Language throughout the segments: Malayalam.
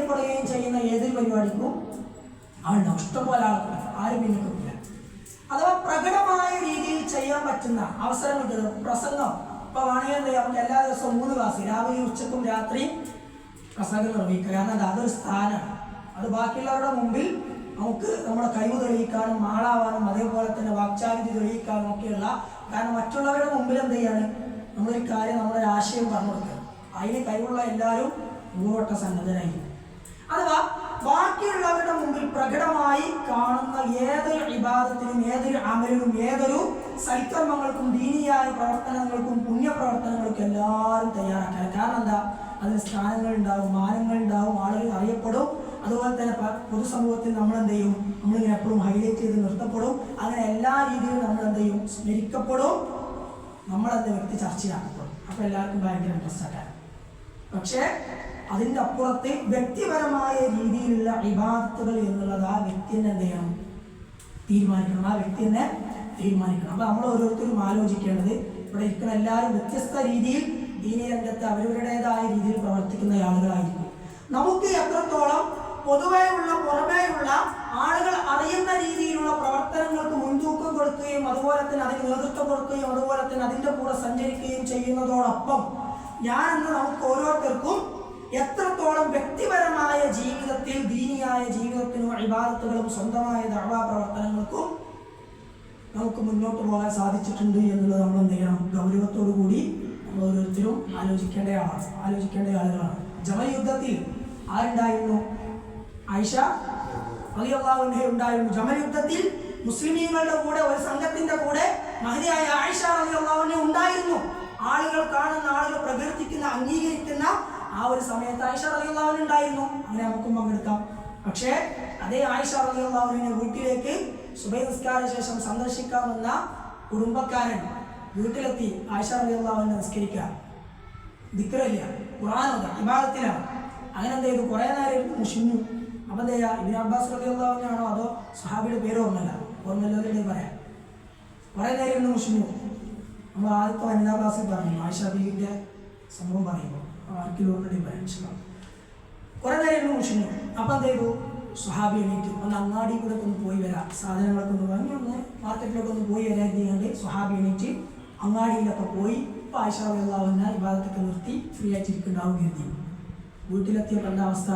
അറിയപ്പെടുകയും ചെയ്യുന്ന ഏതൊരു പരിപാടിക്കും ആളുണ്ടാവും. ഇഷ്ടംപോലെ ആൾക്കാർ, ആരും പിന്നിക്കില്ല. അഥവാ പ്രകടമായ രീതിയിൽ ചെയ്യാൻ പറ്റുന്ന അവസരങ്ങൾ, പ്രസംഗം ഇപ്പോൾ വേണമെങ്കിൽ എന്ത് ചെയ്യാം, നമുക്ക് എല്ലാ ദിവസവും 3 ക്ലാസ് രാവിലെ ഉച്ചക്കും രാത്രിയും പ്രസംഗം നിർവഹിക്കുക. കാരണം അതൊരു സ്ഥാനമാണ്. അത് ബാക്കിയുള്ളവരുടെ മുമ്പിൽ നമുക്ക് നമ്മുടെ കഴിവ് തെളിയിക്കാനും ആളാവാനും അതേപോലെ തന്നെ വാക്ചാരിതി തെളിയിക്കാനും ഒക്കെയുള്ള, കാരണം മറ്റുള്ളവരുടെ മുമ്പിൽ എന്ത് ചെയ്യാണ്, നമ്മളൊരു കാര്യം, നമ്മുടെ ആശയം പറഞ്ഞു കൊടുക്കുക. അതിന് കഴിവുള്ള എല്ലാവരും നൂറുവട്ട സന്നദ്ധരായിരിക്കും. അഥവാ ബാക്കിയുള്ളവരുടെ മുമ്പിൽ പ്രകടമായി കാണുന്ന ഏതൊരു ഇബാദത്തിനും ഏതൊരു അമലിനും ഏതൊരു സൽക്കർമ്മങ്ങൾക്കും ദീനിയായ പ്രവർത്തനങ്ങൾക്കും പുണ്യപ്രവർത്തനങ്ങൾക്കും എല്ലാവരും തയ്യാറാക്കാൻ. കാരണം എന്താ, അതിന് സ്ഥാനങ്ങൾ ഉണ്ടാവും, മാനങ്ങൾ ഉണ്ടാവും, ആളുകൾ അറിയപ്പെടും. അതുപോലെ തന്നെ പൊതുസമൂഹത്തിൽ നമ്മൾ എന്ത് ചെയ്യും, നമ്മളിങ്ങനെ എപ്പോഴും ഹൈലൈറ്റ് ചെയ്ത് നിർത്തപ്പെടും. അങ്ങനെ എല്ലാ രീതിയിലും നമ്മൾ എന്ത് ചെയ്യും, സ്മരിക്കപ്പെടും, നമ്മളെന്ത് വ്യക്തി ചർച്ചയാക്കപ്പെടും. അപ്പോൾ എല്ലാവർക്കും ഭയങ്കര ഇൻട്രസ്റ്റ് ആക്കാൻ. പക്ഷേ അതിൻ്റെ അപ്പുറത്ത് വ്യക്തിപരമായ രീതിയിലുള്ള ഇബാദത്തുകൾ എന്നുള്ളത് ആ വ്യക്തി തന്നെ എന്ത് ചെയ്യണം, തീരുമാനിക്കണം. ആ വ്യക്തി തന്നെ തീരുമാനിക്കണം. അപ്പോൾ നമ്മൾ ഓരോരുത്തരും ആലോചിക്കേണ്ടത്, ഇവിടെ ഇരിക്കുന്ന എല്ലാവരും വ്യത്യസ്ത രീതിയിൽ ദീനി രംഗത്ത് അവരവരുടേതായ രീതിയിൽ പ്രവർത്തിക്കുന്ന ആളുകളായിരിക്കും. നമുക്ക് എത്രത്തോളം പൊതുവെയുള്ള പുറമേയുള്ള ആളുകൾ അറിയുന്ന രീതിയിലുള്ള പ്രവർത്തനങ്ങൾക്ക് മുൻതൂക്കം കൊടുക്കുകയും അതുപോലെ തന്നെ അതിന് നേതൃത്വം കൊടുക്കുകയും അതുപോലെ തന്നെ അതിൻ്റെ കൂടെ സഞ്ചരിക്കുകയും ചെയ്യുന്നതോടൊപ്പം ഞാനെന്ന് നമുക്ക് ഓരോരുത്തർക്കും എത്രത്തോളം വ്യക്തിപരമായ ജീവിതത്തിൽ ദീനിയായ ജീവിതത്തിനും ഇബാദത്തുകളും സ്വന്തമായ ദഅവാ പ്രവർത്തനങ്ങൾക്കും നമുക്ക് മുന്നോട്ട് പോകാൻ സാധിച്ചിട്ടുണ്ട് എന്നുള്ളത് നമ്മൾ എന്ത് ചെയ്യണം, ഗൗരവത്തോടു കൂടി നമ്മൾ ഓരോരുത്തരും ആലോചിക്കേണ്ട ആളുകളാണ്. ജമൽ യുദ്ധത്തിൽ ആരുണ്ടായിരുന്നു? ആയിഷ റളിയല്ലാഹു അൻഹ ഉണ്ടായിരുന്നു. ജമൽ യുദ്ധത്തിൽ മുസ്ലിമീങ്ങളുടെ കൂടെ ഒരു സംഘത്തിന്റെ കൂടെ മഹദിയായ ആയിഷ റളിയല്ലാഹു അൻഹ ഉണ്ടായിരുന്നു. ആളുകൾ കാണുന്ന, ആളുകൾ പ്രകീർത്തിക്കുന്ന, അംഗീകരിക്കുന്ന ആ ഒരു സമയത്ത് ആയിഷ റളിയല്ലാഹു അൻഹ ഉണ്ടായിരുന്നു. അങ്ങനെ നമുക്കും പങ്കെടുക്കാം. പക്ഷേ അതേ ആയിഷ റളിയല്ലാഹു അൻഹ വീട്ടിലേക്ക് സുബഹി നിസ്കാര ശേഷം സന്ദർശിക്കാമെന്ന കുടുംബക്കാരൻ വീട്ടിലെത്തി. ആയിഷ റളിയല്ലാഹു അൻഹ നിസ്കരിക്കുക, ദിക്റില്ല, ഖുർആനോദ, ഇബാദത്തിലാണ്. അങ്ങനെ എന്ത് ചെയ്തു, കുറേ നേരം മുഷിഞ്ഞു. അപ്പം എന്താ ചെയ്യുക, ഇബ്നു അബ്ബാസ് റളിയല്ലാഹു അൻഹു ആണോ അതോ സ്വഹാബിയുടെ പേര് ഓർമ്മയില്ലാതെ പറയാം. കുറേ നേരം ഇന്ന് മുഷിഞ്ഞു. നമ്മൾ ആദ്യത്തെ വനിതാ ക്ലാസ്സിൽ പറഞ്ഞു ആയിഷ ബീവിൻ്റെ സംഭവം പറയുമ്പോൾ ആർക്കിലും ഓൾറെഡി പറയാം. കുറേ നേരം ഇന്ന് മുഷിഞ്ഞു. അപ്പം എന്ത് ചെയ്തു, സ്വഹാബി എണീറ്റു. ഒന്ന് അങ്ങാടി കൂടെ ഒന്ന് പോയി വരാം, സാധനങ്ങളൊക്കെ ഒന്ന് വാങ്ങി ഒന്ന് മാർക്കറ്റിലൊക്കെ ഒന്ന് പോയി വരാൻ ചെയ്യാണ്ട് സ്വഹാബി എണീറ്റ് അങ്ങാടിയിലൊക്കെ പോയി. ഇപ്പോൾ ആയിഷ റളിയല്ലാഹു അൻഹ ഇബാദത്തൊക്കെ നിർത്തി ഫ്രീ ആയിട്ടിരിക്കുന്നുണ്ടാവും കരുതി. വീട്ടിലെത്തിയപ്പോൾ എന്താ അവസ്ഥ?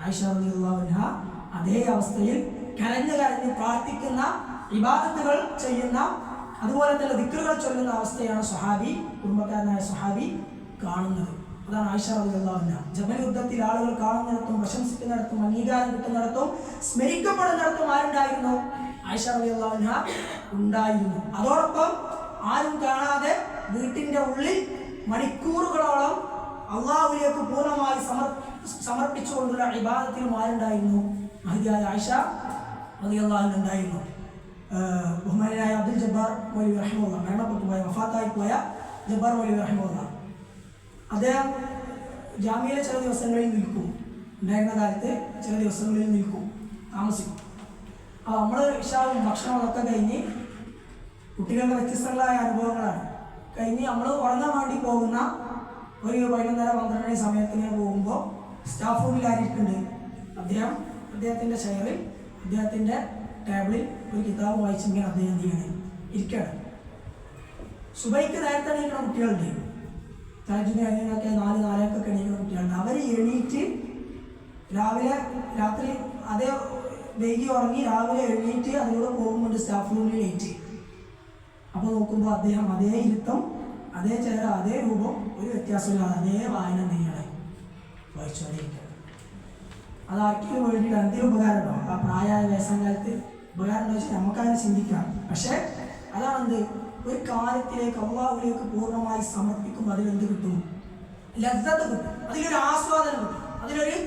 ആയിഷ റളിയല്ലാഹു അൻഹ അതേ അവസ്ഥയിൽ കരഞ്ഞ് പ്രാർത്ഥിക്കുന്ന, ഇബാദത്തുകൾ ചെയ്യുന്ന, അതുപോലെ തന്നെ ദിക്റുകൾ ചൊല്ലുന്ന അവസ്ഥയാണ് സ്വഹാബി, കുടുംബക്കാരനായ സ്വഹാബി കാണുന്നത്. അതാണ് ആയിഷ റളിയല്ലാഹു അൻഹ. ജമൽ യുദ്ധത്തിൽ ആളുകൾ കാണുന്നിടത്തും പ്രശംസിക്കുന്നിടത്തും അംഗീകാരം കിട്ടുന്നിടത്തും സ്മരിക്കപ്പെടുന്നിടത്തും ആരുണ്ടായിരുന്നു? ആയിഷ റളിയല്ലാഹു അൻഹ ഉണ്ടായിരുന്നു. അതോടൊപ്പം ആരും കാണാതെ വീട്ടിൻ്റെ ഉള്ളിൽ മണിക്കൂറുകളോളം അള്ളാഹുവിലേക്ക് പൂർണ്ണമായി സമർപ്പിച്ചുകൊണ്ടുള്ള ഇബാദത്തിലും ആരുണ്ടായിരുന്നു? മഹദിയായ ആയിഷ റളിയല്ലാഹു അൻഹ ഉണ്ടായിരുന്നു. ബഹുമാനായ അബ്ദുൽ ജബ്ബാർ മൗലവി റഹിമഹുല്ലാഹ്, മരണപ്പെട്ടു പോയ, വഫാത്തായി പോയ ജബ്ബാർ മൗലവി റഹിമഹുല്ലാഹ്, അദ്ദേഹം ജാമ്യയിലെ ചില ദിവസങ്ങളിൽ നിൽക്കും. ഉണ്ടായിരുന്ന കാലത്ത് ചില ദിവസങ്ങളിൽ നിൽക്കും, താമസിക്കും. അപ്പോൾ നമ്മൾ ഇശാവും ഭക്ഷണമൊക്കെ കഴിഞ്ഞ്, കുട്ടികളുടെ വ്യത്യസ്തങ്ങളായ അനുഭവങ്ങളാണ് കഴിഞ്ഞ് നമ്മൾ ഉറങ്ങാൻ വേണ്ടി പോകുന്ന ഒരു 11:30-12 സമയത്തിന് പോകുമ്പോൾ സ്റ്റാഫ് റൂമിൽ ആയിരിക്കുന്നുണ്ട്. അദ്ദേഹത്തിൻ്റെ ചെയറിൽ, അദ്ദേഹത്തിൻ്റെ ടേബിളിൽ ഒരു കിതാബ് വായിച്ചിങ്ങനെ അദ്ദേഹം എന്ത് ചെയ്യണം, ഇരിക്കുകയാണ്. സുബൈക്ക് നേരത്തെ എണീക്കുന്ന കുട്ടികളുണ്ട്, തഹജ്ജുദ് കഴിഞ്ഞൊക്കെ 4-4:30 എണീക്കുന്ന കുട്ടികളുണ്ട്. അവർ എണീറ്റ് രാത്രി അതേ വൈകി ഉറങ്ങി രാവിലെ എണീറ്റ് അതിലൂടെ പോകുന്നുണ്ട് സ്റ്റാഫ് റൂമിൽ ലേറ്റ്. അപ്പോൾ നോക്കുമ്പോൾ അദ്ദേഹം അതേ ഇരുത്തം, അതേ ചെയർ, അതേ രൂപം, ഒരു വ്യത്യാസമില്ലാതെ അതേ വായന എന്തെയാണ് വായിച്ചുകൊണ്ടിരിക്കുക. അതാർക്കെങ്കിലും വേണ്ടിയിട്ട് എന്തെങ്കിലും ഉപകാരമുണ്ടോ? ആ പ്രായമായ വയസ്സംകാലത്ത് ഉപകാരം ഉണ്ടോ വെച്ചാൽ നമുക്കതിനെ ചിന്തിക്കാം. പക്ഷേ അതാണെന്ത്, ഒരു കാര്യത്തിലേക്ക് അള്ളാഹുവിലേക്ക് പൂർണ്ണമായി സമർപ്പിക്കുമ്പോൾ അതിലെന്ത് കിട്ടും? ലദ്ദത്ത് കിട്ടും, അതിലൊരു ആസ്വാദനം കിട്ടും, അതിലൊരു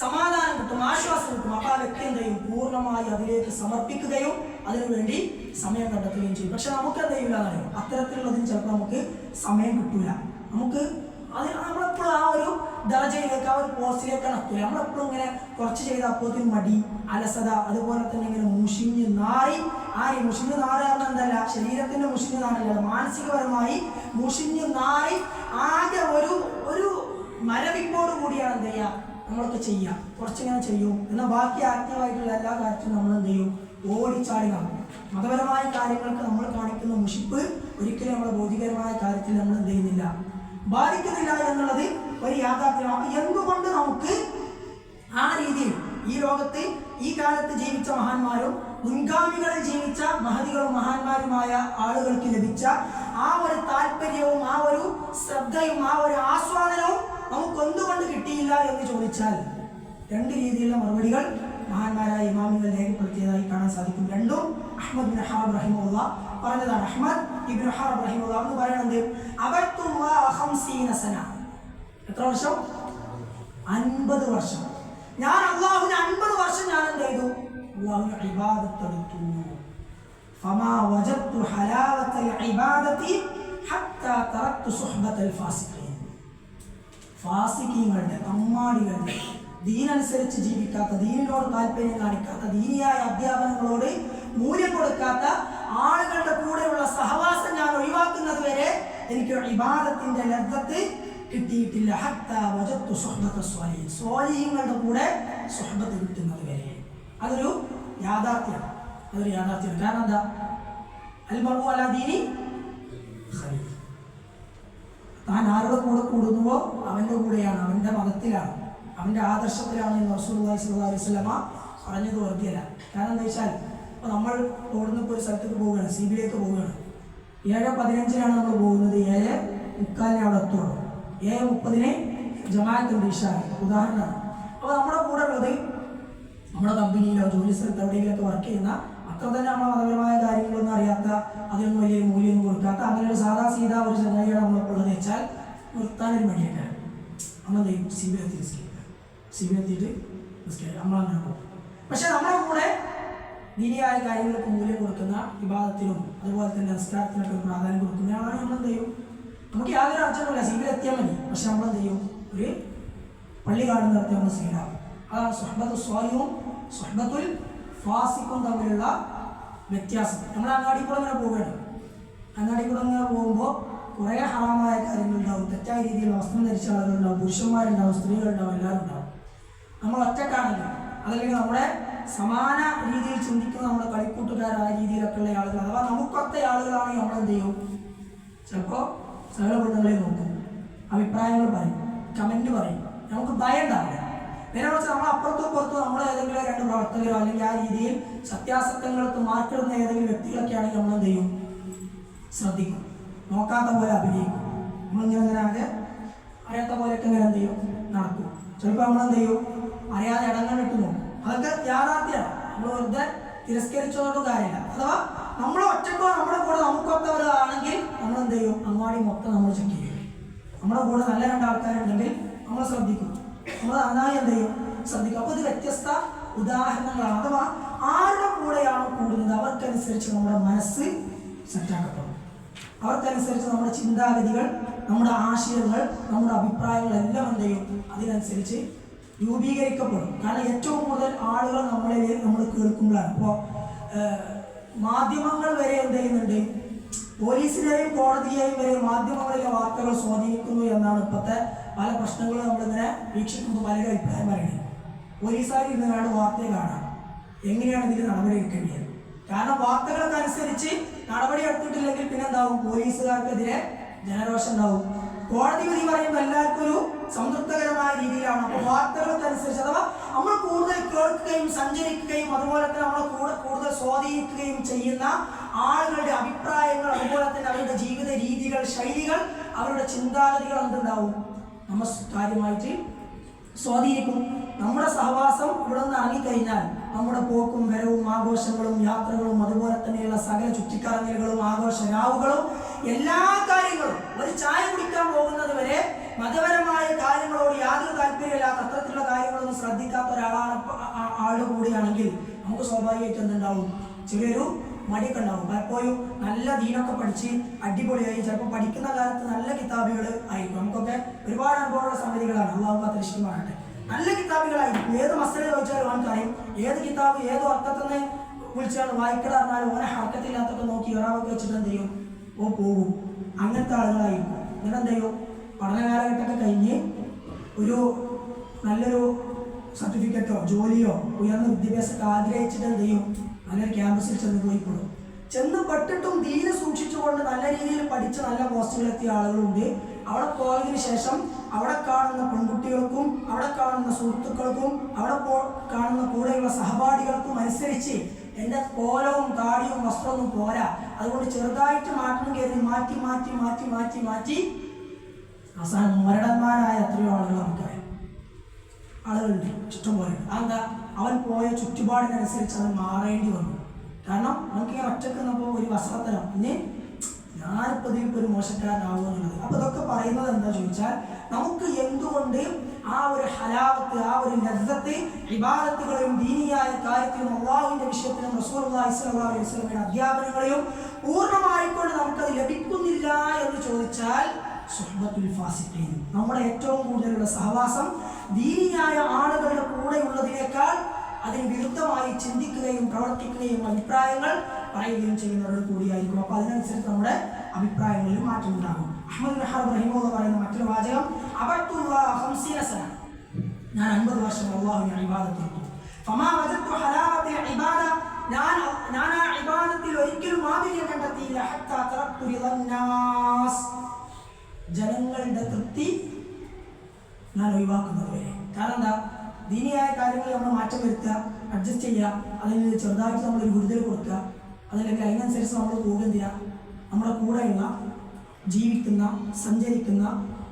സമാധാനം കിട്ടും, ആശ്വാസം കിട്ടും. അപ്പോൾ ആ വ്യക്തി എന്ത് ചെയ്യും? പൂർണ്ണമായി അതിലേക്ക് സമർപ്പിക്കുകയും അതിനുവേണ്ടി സമയം കണ്ടെത്തുകയും ചെയ്യും. പക്ഷെ നമുക്ക് എന്ത് ചെയ്യില്ല എന്നറിയും, അത്തരത്തിലുള്ളതിന് ചിലപ്പോൾ നമുക്ക് സമയം കിട്ടൂല. നമുക്ക് നമ്മളെപ്പോഴും ആ ഒരു ദർജയിലേക്ക്, ആ ഒരു പോസ്റ്റിലേക്കാണ് എത്തൂല. നമ്മളെപ്പോഴും ഇങ്ങനെ കുറച്ച് ചെയ്ത അപ്പോഴത്തേക്കും മടി, അലസത, അതുപോലെ തന്നെ ഇങ്ങനെ മുഷിഞ്ഞ് നാറി. മുഷിഞ്ഞ് നാറുക എന്തല്ല, ശരീരത്തിൻ്റെ മുഷിഞ്ഞ് നാറല്ല, മാനസികപരമായി മുഷിഞ്ഞ് നാറി ആകെ ഒരു മരവിപ്പോട് കൂടിയാണ് എന്ത് ചെയ്യുക നമ്മളൊക്കെ ചെയ്യാം, കുറച്ചിങ്ങനെ ചെയ്യും, എന്നാൽ ബാക്കി ആക്റ്റീവായിട്ടുള്ള എല്ലാ കാര്യത്തിലും നമ്മൾ എന്ത് ചെയ്യും? ഓടിച്ചാടി നടക്കും. മതപരമായ കാര്യങ്ങൾക്ക് നമ്മൾ കാണിക്കുന്ന മുഷിപ്പ് ഒരിക്കലും നമ്മുടെ ഭൗതികരമായ കാര്യത്തിൽ നമ്മൾ എന്ത് ചെയ്യുന്നില്ല, ബാധിക്കുന്നില്ല എന്നുള്ളത് ഒരു യാഥാർത്ഥ്യമാണ്. എന്തുകൊണ്ട് നമുക്ക് ആ രീതിയിൽ ഈ ലോകത്ത് ഈ കാലത്ത് ജീവിച്ച മഹാന്മാരും മുൻഗാമികളിൽ ജീവിച്ച മഹതികളും മഹാന്മാരുമായ ആളുകൾക്ക് ലഭിച്ച ആ ഒരു താല്പര്യവും ആ ഒരു ശ്രദ്ധയും ആ ഒരു ആസ്വാദനവും നമുക്കൊന്തുകൊണ്ട് കിട്ടിയില്ല എന്ന് ചോദിച്ചാൽ രണ്ട് രീതിയിലുള്ള മറുപടികൾ മഹാന്മാരായ ഇമാമികൾ രേഖപ്പെടുത്തിയതായി കാണാൻ സാധിക്കും. രണ്ടും അഹ്മദ് ബിൻ ഹറബ് റഹിമഹുല്ലാഹ് പറഞ്ഞതാണ്. അഹ്മദ് ഇബ്നു ഹറബ് റഹിമഹുല്ലാഹ് എന്ന് പറയുന്നത് അബത്തുല്ലാഹ 50 സന, എത്ര വർഷം? 50 വർഷം. ഞാൻ അല്ലാഹുവിനെ 50 വർഷം ഞാൻ എന്ത് ചെയ്തു? അല്ലാഹുവിനെ ഇബാദത്ത് എടുത്തു. ഫമാ വജദ്തു ഹലാവത്തൽ ഇബാദത്തി ഹത്താ തറക്തു സുഹ്ബത്തൽ ഫാസിഖീൻ. ഫാസിഖീങ്ങളുടെ, തമ്മാടികളുടെ, ദീനനുസരിച്ച് ജീവിക്കാത്ത, ദീനിനോട് താല്പര്യം കാണിക്കാത്ത, ദീനിയായ അധ്യാപനങ്ങളോട് മൂല്യം കൊടുക്കാത്ത ആളുകളുടെ കൂടെയുള്ള സഹവാസം ഞാൻ ഒഴിവാക്കുന്നത് വരെ എനിക്ക് ഇബാദത്തിന്റെ ലദ്ദത്ത് കിട്ടിയിട്ടില്ല. ഹത്താ വജദ്തു സുഹ്ബത്ത സ്വാലിഹീൻ, സ്വാലിഹീങ്ങളുടെ കൂടെ സുഹ്ബത്ത് കിട്ടുന്നത് വരെ. അതൊരു യാഥാർത്ഥ്യമാണ്, അതൊരു യാഥാർത്ഥ്യമാണ്. കാരണം എന്താ? അൽ മർഉ അലാ ദീനി ഖലീൽ. താൻ ആരുടെ കൂടെ കൂടുന്നുവോ അവൻ്റെ കൂടെയാണ്, അവൻ്റെ മതത്തിലാണ്, അവൻ്റെ ആദർശത്തിലാണ് എന്ന് റസൂലുള്ളാഹി സ്വല്ലല്ലാഹു അലൈഹി വസല്ലമ പറഞ്ഞത് വെറുതെയല്ല. കാരണം എന്താ വെച്ചാൽ ഇപ്പോൾ നമ്മൾ ഓടുന്ന ഇപ്പോൾ ഒരു സ്ഥലത്തേക്ക് പോവുകയാണ്, സിബിയിലേക്ക് പോവുകയാണ്. 7:15 നമ്മൾ പോകുന്നത്, 7:45 അവിടെ എത്തുള്ളൂ. 7:30 ജമാഅത്തുണ്ട് ഇശാ, ഉദാഹരണമാണ്. അപ്പോൾ നമ്മുടെ കൂടെ ഉള്ളത് നമ്മുടെ കമ്പനിയിലോ ജോലി സ്ഥലത്ത് എവിടെയെങ്കിലൊക്കെ വർക്ക് ചെയ്യുന്ന, അത്ര തന്നെ നമ്മളെ മതപരമായ കാര്യങ്ങളൊന്നും അറിയാത്ത, അതിനൊന്നും വലിയ മൂല്യമൊന്നും കൊടുക്കാത്ത അങ്ങനെ ഒരു സാധാ സീതാ ഒരു ചങ്ങായിയാണ് നമ്മളൊക്കെ ഉള്ളത് വെച്ചാൽ നിർത്താനൊരു മടിയൊക്കെ നമ്മളെന്ത് ചെയ്യും? സിബിലെത്തി നിസ്കരിക്കുക, സിബിലെത്തിയിട്ട് നിസ്കരിക്കുക, നമ്മളങ്ങനെ പോകും. പക്ഷെ നമ്മുടെ കൂടെ ദീനിയായ കാര്യങ്ങൾക്ക് മൂല്യം കൊടുക്കുന്ന, വിവാദത്തിനും അതുപോലെ തന്നെ നിസ്കാരത്തിനൊക്കെ പ്രാധാന്യം കൊടുക്കുന്ന ആളാണ് നമ്മളെന്ത് ചെയ്യും? നമുക്ക് യാതൊരു അർച്ചനമില്ല, സിബിലെത്തിയാൽ മതി. പക്ഷെ നമ്മളെന്ത് ചെയ്യും? ഒരു പള്ളി കാണുന്നിടത്ത് നമ്മൾ സീനാവും. അതാണ് സുഹ്ബത്തു സ്വാലിഹും സുഹ്ബത്തുൽ ഫാസിഖും തമ്മിലുള്ള വ്യത്യാസം. നമ്മൾ അങ്ങാടി കൂടെ ഇങ്ങനെ പോവുകയാണ്, അങ്ങാടി കൂടെ ഇങ്ങനെ പോകുമ്പോൾ കുറേ ഹറാമായ കാര്യങ്ങളുണ്ടാവും, തെറ്റായ രീതിയിലുള്ള വസ്ത്രം ധരിച്ച ആളുകളുണ്ടാവും, പുരുഷന്മാരുണ്ടാവും, സ്ത്രീകളുണ്ടാവും, എല്ലാവരും ഉണ്ടാവും. നമ്മൾ ഒറ്റക്കാണെങ്കിൽ അതല്ലെങ്കിൽ നമ്മുടെ സമാന രീതിയിൽ ചിന്തിക്കുന്ന നമ്മുടെ കളിക്കൂട്ടുകാരായ രീതിയിലൊക്കെയുള്ള ആളുകൾ, അഥവാ നമുക്കൊത്ത ആളുകളാണെങ്കിൽ നമ്മളെന്ത് ചെയ്യും? ചിലപ്പോൾ സകല പെണ്ണുങ്ങളെ നോക്കും, അഭിപ്രായങ്ങൾ പറയും, കമൻറ്റ് പറയും, നമുക്ക് ഭയം ഉണ്ടാവില്ല. നേരെ വെച്ചാൽ നമ്മൾ അപ്പുറത്തും പുറത്തും നമ്മൾ ഏതെങ്കിലും 2 പ്രവർത്തകരോ അല്ലെങ്കിൽ ആ രീതിയിൽ സത്യാസത്യങ്ങൾക്ക് മാർക്കിടുന്ന ഏതെങ്കിലും വ്യക്തികളൊക്കെ ആണെങ്കിൽ നമ്മളെന്ത് ചെയ്യും? ശ്രദ്ധിക്കും, നോക്കാത്ത പോലെ അഭിനയിക്കും, നമ്മളിങ്ങനെ ആകെ അറിയാത്ത പോലെയൊക്കെ ഇങ്ങനെ എന്ത് ചെയ്യും? നടക്കും. ചിലപ്പോൾ നമ്മളെന്ത് ചെയ്യും? അറിയാതെ ഇടങ്ങളിട്ട് നോക്കും. അതൊക്കെ യാഥാർത്ഥ്യമാണ്, നമ്മൾ വെറുതെ തിരസ്കരിച്ചതുകൊണ്ടും കാര്യമില്ല. അഥവാ നമ്മൾ ഒറ്റക്കോ നമ്മുടെ കൂടെ നമുക്കൊത്തവരാണെങ്കിൽ നമ്മളെന്ത് ചെയ്യും? അങ്ങാടി മൊത്തം നമ്മൾ ചെക്ക് ചെയ്യും. നമ്മുടെ കൂടെ നല്ല 2 ആൾക്കാരുണ്ടെങ്കിൽ നമ്മൾ ശ്രദ്ധിക്കും, നമ്മൾ നന്നായി എന്ത് ചെയ്യും? ശ്രദ്ധിക്കും. അപ്പോൾ ഇത് വ്യത്യസ്ത ഉദാഹരണങ്ങളാണ്. അഥവാ ആരുടെ കൂടെയാണ് കൂടുന്നത് അവർക്കനുസരിച്ച് നമ്മുടെ മനസ്സ് സെറ്റാക്കപ്പെടും, അവർക്കനുസരിച്ച് നമ്മുടെ ചിന്താഗതികൾ, നമ്മുടെ ആശയങ്ങൾ, നമ്മുടെ അഭിപ്രായങ്ങൾ എല്ലാം എന്ത് ചെയ്യും? അതിനനുസരിച്ച് രൂപീകരിക്കപ്പെടും. കാരണം ഏറ്റവും കൂടുതൽ ആളുകൾ നമ്മൾ കേൾക്കുമ്പോഴാണ്. ഇപ്പോൾ മാധ്യമങ്ങൾ വരെ എന്ത് ചെയ്യുന്നുണ്ട്? പോലീസിനെയും കോടതിയെയും വരെ മാധ്യമങ്ങളിലെ വാർത്തകൾ സ്വാധീനിക്കുന്നു എന്നാണ് ഇപ്പോഴത്തെ പല പ്രശ്നങ്ങളും നമ്മളിങ്ങനെ വീക്ഷിക്കുമ്പോൾ പലരും അഭിപ്രായം പറയുന്നത്. പോലീസുകാർ ഇരുന്നാണ് വാർത്തയെ കാണാം, എങ്ങനെയാണ് ഇതിൽ നടപടി എടുക്കേണ്ടത്. കാരണം വാർത്തകൾക്ക് അനുസരിച്ച് നടപടി എടുത്തിട്ടില്ലെങ്കിൽ പിന്നെ എന്താവും? പോലീസുകാർക്കെതിരെ ജനരോഷം ഉണ്ടാവും. കോടതി വിധി പറയുമ്പോൾ എല്ലാവർക്കും ഒരു സംതൃപ്തകരമായ രീതിയിലാണ്. അപ്പോൾ വാർത്തകൾക്കനുസരിച്ച്, അഥവാ നമ്മൾ കൂടുതൽ കേൾക്കുകയും സഞ്ചരിക്കുകയും അതുപോലെ തന്നെ നമ്മളെ കൂടുതൽ സ്വാധീനിക്കുകയും ചെയ്യുന്ന ആളുകളുടെ അഭിപ്രായങ്ങൾ, അതുപോലെ തന്നെ അവരുടെ ജീവിത രീതികൾ, ശൈലികൾ, അവരുടെ ചിന്താഗതികൾ എന്തുണ്ടാവും? നമ്മൾ കാര്യമായിട്ട് സ്വാധീനിക്കും. നമ്മുടെ സഹവാസം ഇവിടെ നിന്ന് ഇറങ്ങിക്കഴിഞ്ഞാൽ നമ്മുടെ പോക്കും വരവും ആഘോഷങ്ങളും യാത്രകളും അതുപോലെ തന്നെയുള്ള സകല ചുറ്റിക്കറങ്ങലുകളും ആഘോഷ രാവുകളും എല്ലാ കാര്യങ്ങളും, ഒരു ചായ കുടിക്കാൻ പോകുന്നത് വരെ മതപരമായ കാര്യങ്ങളോട് യാതൊരു താല്പര്യമില്ലാത്ത അത്തരത്തിലുള്ള കാര്യങ്ങളൊന്നും ശ്രദ്ധിക്കാത്ത ആളുടെ കൂടിയാണെങ്കിൽ നമുക്ക് സ്വാഭാവികമായിട്ട് എന്തുണ്ടാവും? ചെറിയൊരു മടിയൊക്കെ ഉണ്ടാവും. പലപ്പോഴും നല്ല ദീനൊക്കെ പഠിച്ച് അടിപൊളിയായി ചിലപ്പോൾ പഠിക്കുന്ന കാലത്ത് നല്ല കിതാബുകൾ ആയിരിക്കും. നമുക്കൊക്കെ ഒരുപാട് അനുഭവമുള്ള സംഗതികളാണ്. അള്ളാഹു കാത്തിരക്ഷിക്കുമാറാകട്ടെ. നല്ല കിതാബുകളായിരിക്കും. ഏത് മസല ചോദിച്ചാലും അവൻക്കറിയും ഏത് കിതാബ് ഏത് അർത്ഥത്തിനെ വിളിച്ചാണ് വായിക്കടാറിനാലും ഓനെ ഹർക്കത്തില്ലാത്തൊക്കെ നോക്കി ഒരാളൊക്കെ വെച്ചിട്ട് എന്ത് ചെയ്യും? പോകും. അങ്ങനത്തെ ആളുകളായിരിക്കും. എന്നിട്ട് എന്ത് ചെയ്യും? പഠനകാലഘട്ടമൊക്കെ കഴിഞ്ഞ് ഒരു നല്ലൊരു സർട്ടിഫിക്കറ്റോ ജോലിയോ ഉയർന്ന വിദ്യാഭ്യാസമൊക്കെ ആഗ്രഹിച്ചിട്ട് എന്ത് ചെയ്യും? നല്ലൊരു ക്യാമ്പസിൽ ചെന്ന് പോയിപ്പെടും. ചെന്ന് പെട്ടിട്ടും ദീനെ സൂക്ഷിച്ചുകൊണ്ട് നല്ല രീതിയിൽ പഠിച്ച് നല്ല പോസ്റ്റുകളിലെത്തിയ ആളുകളുണ്ട്. അവിടെ പോയതിനു ശേഷം അവിടെ കാണുന്ന പെൺകുട്ടികൾക്കും അവിടെ കാണുന്ന സുഹൃത്തുക്കൾക്കും അവിടെ കാണുന്ന കൂടെയുള്ള സഹപാഠികൾക്കും അനുസരിച്ച് എൻ്റെ കോലവും താടിയും വസ്ത്രമൊന്നും പോരാ, അതുകൊണ്ട് ചെറുതായിട്ട് മാറ്റം കയറി മാറ്റി മാറ്റി മാറ്റി മാറ്റി മാറ്റി അവസാനം മരണന്മാരായ എത്രയോ ആളുകൾ നമുക്കറിയാം. ആളുകളുണ്ട്, ഇഷ്ടംപോലെ. അതെന്താ? അവൻ പോയ ചുറ്റുപാടിനനുസരിച്ച് അവൻ മാറേണ്ടി വന്നു. കാരണം നമുക്കിങ്ങനെ ഒറ്റക്ക് നിന്നപ്പോൾ ഒരു വസ്ത്രത്തരം, പിന്നെ ഞാനിപ്പോൾ ഇതിലിപ്പോൾ ഒരു മോശക്കാരനാവുക എന്നുള്ളത്. അപ്പോൾ ഇതൊക്കെ പറയുന്നത് എന്താ ചോദിച്ചാൽ, നമുക്ക് എന്തുകൊണ്ട് ആ ഒരു ഹലാവത്ത്, ആ ഒരു ലദ്ദത്ത് ഇബാദത്തുകളെയും ദീനിയായ കാര്യത്തിലും അള്ളാഹുവിൻ്റെ വിഷയത്തിലും റസൂലുള്ളാഹി സ്വല്ലല്ലാഹു അലൈഹി വസല്ലമയുടെ അധ്യാപനങ്ങളെയും പൂർണ്ണമായിക്കൊണ്ട് നമുക്കത് ലഭിക്കുന്നില്ല എന്ന് ചോദിച്ചാൽ, സുഹ്ബത്തുൽ ഫാസിഖീൻ, നമ്മുടെ ഏറ്റവും കൂടുതലുള്ള സഹവാസം ദീനിയായ ആളുകളുടെ കൂടെയുള്ളതിനേക്കാൾ അതിന് വിരുദ്ധമായി ചിന്തിക്കുകയും പ്രവർത്തിക്കുകയും അഭിപ്രായങ്ങൾ പറയുകയും ചെയ്യുന്നവരോട് കൂടിയായിരിക്കും. അപ്പോൾ അതിനനുസരിച്ച് നമ്മുടെ അഭിപ്രായങ്ങളിൽ മാറ്റമുണ്ടാകും. അഹ്മദ് ബിൻ ഹർബ് റഹിമഹുല്ലാഹ് പറയുന്ന മറ്റൊരു വാചകം, അബഅ്തുല്ലാഹ 50 സന, ഞാൻ 50 വർഷം അല്ലാഹുവിനെ ഇബാദത്ത് ചെയ്തു. ഫമാ വജദ്തു ഹലാവത്തിൽ ഇബാദ, ഞാൻ ആ ഇബാദത്തിൽ ഒരിക്കലും മാധുര്യം കണ്ടെത്തിയില്ല. ഹത്താ തറക്തു റിദന്നാസ്, ജനങ്ങളുടെ തൃപ്തി ഞാൻ ഒഴിവാക്കുന്നത് വരെ. കാരണം എന്താ? ദീനിയായ കാര്യങ്ങളിൽ നമ്മൾ മാറ്റം വരുത്തുക, അഡ്ജസ്റ്റ് ചെയ്യുക, അതിന് ചെറുതായിട്ട് നമ്മളൊരു ഗുരുതൽ കൊടുക്കുക, അതല്ലെങ്കിൽ അതിനനുസരിച്ച് നമ്മൾ പോകുക. നമ്മുടെ കൂടെയുള്ള ജീവിക്കുന്ന സഞ്ചരിക്കുന്ന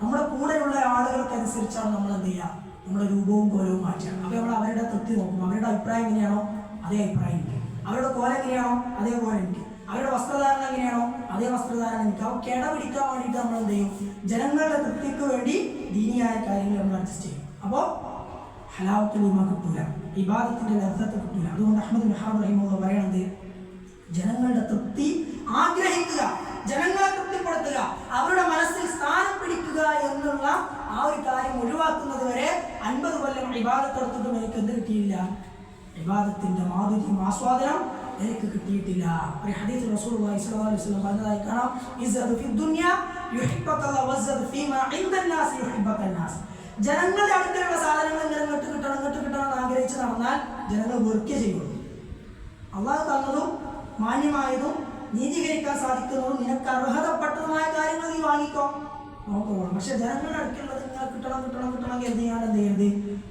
നമ്മുടെ കൂടെയുള്ള ആളുകൾക്കനുസരിച്ചാണ് നമ്മൾ എന്ത് ചെയ്യുക, നമ്മുടെ രൂപവും കോലവും മാറ്റുക. അപ്പോൾ നമ്മൾ അവരുടെ തൃപ്തി നോക്കും. അവരുടെ അഭിപ്രായം എങ്ങനെയാണോ അതേ അഭിപ്രായം എനിക്ക്, അവരുടെ കോലം എങ്ങനെയാണോ അതേപോലെ എനിക്ക്, അവരുടെ വസ്ത്രധാരണം എങ്ങനെയാണോ അതേ വസ്ത്രധാരണം എനിക്ക്. അവ കിടപിടിക്കാൻ വേണ്ടിയിട്ട് നമ്മൾ എന്ത് ചെയ്യും? ജനങ്ങളുടെ തൃപ്തിക്ക് വേണ്ടി ദീനിയായ കാര്യങ്ങൾ നമ്മൾ അഡ്ജസ്റ്റ് ചെയ്യും. അപ്പോൾ ഹലാവത്തുൽ ഈമാൻ കിട്ടൂല, ഇബാദത്തിന്റെ ലദ്ദത്ത് കിട്ടൂല. അതുകൊണ്ട് അഹ്മദ് ബിൻ ഹർബ് റഹിമഹുല്ലാഹ് പറയണത്, ജനങ്ങളുടെ തൃപ്തി ആഗ്രഹിക്കുക, ജനങ്ങളെ തൃപ്തിപ്പെടുത്തുക, അവരുടെ മനസ്സിൽ സ്ഥാനം പിടിക്കുക എന്നുള്ള ആ ഒരു കാര്യം ഒഴിവാക്കുന്നത് വരെ 50 കൊല്ലം ഇബാദത്ത് എടുത്തിട്ടും എനിക്ക് എന്ത് കിട്ടിയില്ല? ഇബാദത്തിന്റെ മാധുര്യം ആസ്വാദനം എനിക്ക് കിട്ടിയിട്ടില്ല. ഒരു ഹദീസിൽ റസൂലുള്ളാഹി സ്വല്ലല്ലാഹു അലൈഹി വസല്ലം പറഞ്ഞതായി കാണാം, ഇസ്സദ് ഫി ദുനിയ യുഹിബ്ബകല്ലാഹു വസ്സദ് ഫീമാ ഇൻദന്നാസ് യുഹിബ്ബകന്നാസ്. ജനങ്ങളുടെ അടുത്തുള്ള സാധനങ്ങൾ ഇങ്ങനെ ഇങ്ങോട്ട് കിട്ടണം എന്ന് ആഗ്രഹിച്ച് നടന്നാൽ ജനങ്ങൾ വെറുക്കേ ചെയ്യുള്ളൂ. അള്ളാഹു തന്നതും മാന്യമായതും നീതീകരിക്കാൻ സാധിക്കുന്നതും നിനക്ക് അർഹതപ്പെട്ടതുമായ കാര്യങ്ങൾ നീ വാങ്ങിക്കോ, നോക്കണം. പക്ഷെ ജനങ്ങളുടെ അടുത്തുള്ളത് ഇങ്ങനെ കിട്ടണം കരുതിയാണ് എന്ത് ചെയ്യരുത്,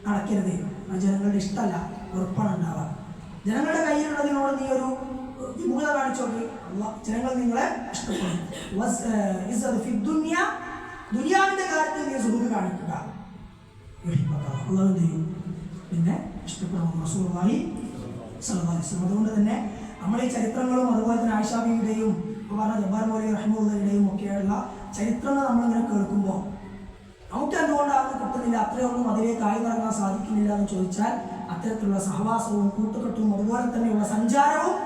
നടക്കരുത്. ആ ജനങ്ങളുടെ ഇഷ്ടമല്ല, വെറുപ്പാണ് ഉണ്ടാവുക. ജനങ്ങളുടെ കയ്യിലുള്ളതിനോട് നീ ഒരു വിമുഖത കാണിച്ചോക്ക്, ജനങ്ങൾ നിങ്ങളെ ഇഷ്ടപ്പെടും. ദുനിയാവിന്റെ കാര്യത്തിൽ നീ സുഹൃത്ത് കാണിക്കുക, അള്ളാഹു ചെയ്യും, പിന്നെ ഇഷ്ടപ്പെടും റസൂലുള്ളാഹി സ്വല്ലല്ലാഹു അലൈഹി വസല്ലം. അതുകൊണ്ട് തന്നെ നമ്മൾ ഈ ചരിത്രങ്ങളും അതുപോലെ തന്നെ ആയിഷ ബീവിയുടെയും പറഞ്ഞ ജബ്ബാർ മൗലവി റഹിമഹുള്ളാഹിയുടെയും ഒക്കെയുള്ള ചരിത്രങ്ങൾ നമ്മളിങ്ങനെ കേൾക്കുമ്പോൾ നമുക്ക് എന്തുകൊണ്ടാണ് കിട്ടുന്നില്ല, അത്രയൊന്നും അതിലേക്ക് ആയിറങ്ങാൻ സാധിക്കുന്നില്ല എന്ന് ചോദിച്ചാൽ, അത്തരത്തിലുള്ള സഹവാസവും കൂട്ടുകെട്ടും അതുപോലെ തന്നെയുള്ള സഞ്ചാരവും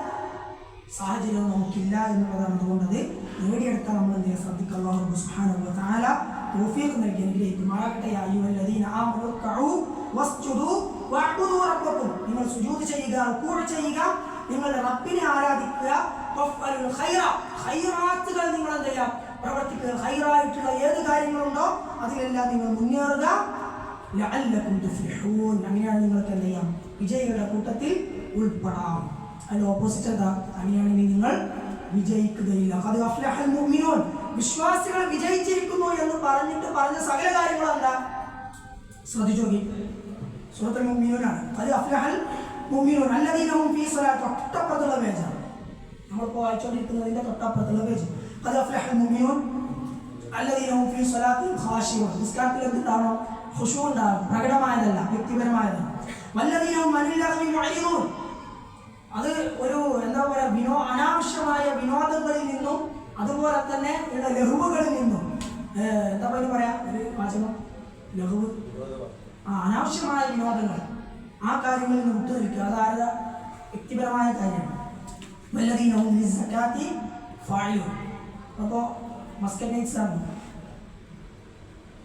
സാഹചര്യവും നമുക്കില്ല എന്നുള്ളതാണ്. അതുകൊണ്ട് അത് നേടിയെടുക്കാൻ നമ്മൾ എന്ത് ചെയ്യുക, ശ്രദ്ധിക്കുക. അല്ലാഹു സുബ്ഹാനഹു വ തആല തൗഫീഖ് നൽകി അനുഗ്രഹിക്കുമാറാകട്ടെ. യാ അയ്യുഹല്ലദീന ആമനൂ ഇർകഉ വസ്ജുദൂ വഅബ്ദുദൂ റബ്ബക്കും, നിങ്ങൾ സുജൂദ് ചെയ്യുക, റുകൂഅ് ചെയ്യുക, നിങ്ങളുടെ റബ്ബിനെ ആരാധിക്കുക. വഫ്അലുൽ ഖൈറ, ഖൈറാത്തുകൾ നിങ്ങൾ എന്ത് ചെയ്യുക, പ്രവർത്തിക്കുക. ഖൈറായിട്ടുള്ള ഏത് കാര്യങ്ങളുണ്ടോ അതിലെല്ലാം നിങ്ങൾ മുന്നേറുക. ലഅല്ലകും തുഫ്ലിഹൂൻ, അങ്ങനെയാണ് നിങ്ങൾക്ക് എന്ത് ചെയ്യാം, വിജയികളുടെ കൂട്ടത്തിൽ ഉൾപ്പെടാം. അതിന്റെ ഓപ്പോസിറ്റ് എന്താ? അങ്ങനെയാണെങ്കിൽ നിങ്ങൾ വിജയിക്കുകയില്ല. ഖദ് അഫ്ലഹൽ മുഅ്മിനൂൻ, വിശ്വാസികൾ വിജയിച്ചിരിക്കുന്നു എന്ന് പറഞ്ഞ സകല കാര്യങ്ങളും എന്താ? ശ്രദ്ധിച്ചു നോക്കി, സൂറത്തുൽ മുഅ്മിനൂനാണ്. ഖദ് അഫ്ലഹൽ മുഅ്മിനൂൻ അല്ലദീന ഹും ഫീ സ്വലാത്ത്, തൊട്ടപ്പുറത്തുള്ള പേജാണ് നമ്മളിപ്പോൾ വായിച്ചുകൊണ്ടിരിക്കുന്നതിന്റെ തൊട്ടപ്പുറത്തുള്ള പേജ്. ഖദ് അഫ്ലഹൽ മുഅ്മിനൂൻ അല്ലദീന ഹും ഫീ സ്വലാത്തിഹിം ഖാശിഊൻ, നിസ്കാരത്തിൽ എന്തുണ്ടാവണം? ഖുശൂ ഉണ്ടാവണം, പ്രകടമായതല്ല, വ്യക്തിപരമായതാണ്. വല്ലദീന ഹും അനിൽ ലഗ്വി മുഅ്രിദൂൻ, അത് ഒരു എന്താ പറയുക, അനാവശ്യമായ വിനോദങ്ങളിൽ നിന്നും അതുപോലെ തന്നെ ലഘുവുകളിൽ നിന്നും എന്താ പറയാ ഒരു വാചകം, ലഘുവ്, അനാവശ്യമായ വിനോദങ്ങൾ, ആ കാര്യങ്ങളിൽ നിന്ന് വിട്ടു നിൽക്കുക. അതായത് വ്യക്തിപരമായ കാര്യമാണ്. വല്ലദീന ഹും ലിസ്സകാത്തി ഫാഇലൂൻ, അപ്പോൾ മസ്കറ്റ് നൈറ്റ്സ് ആണ്.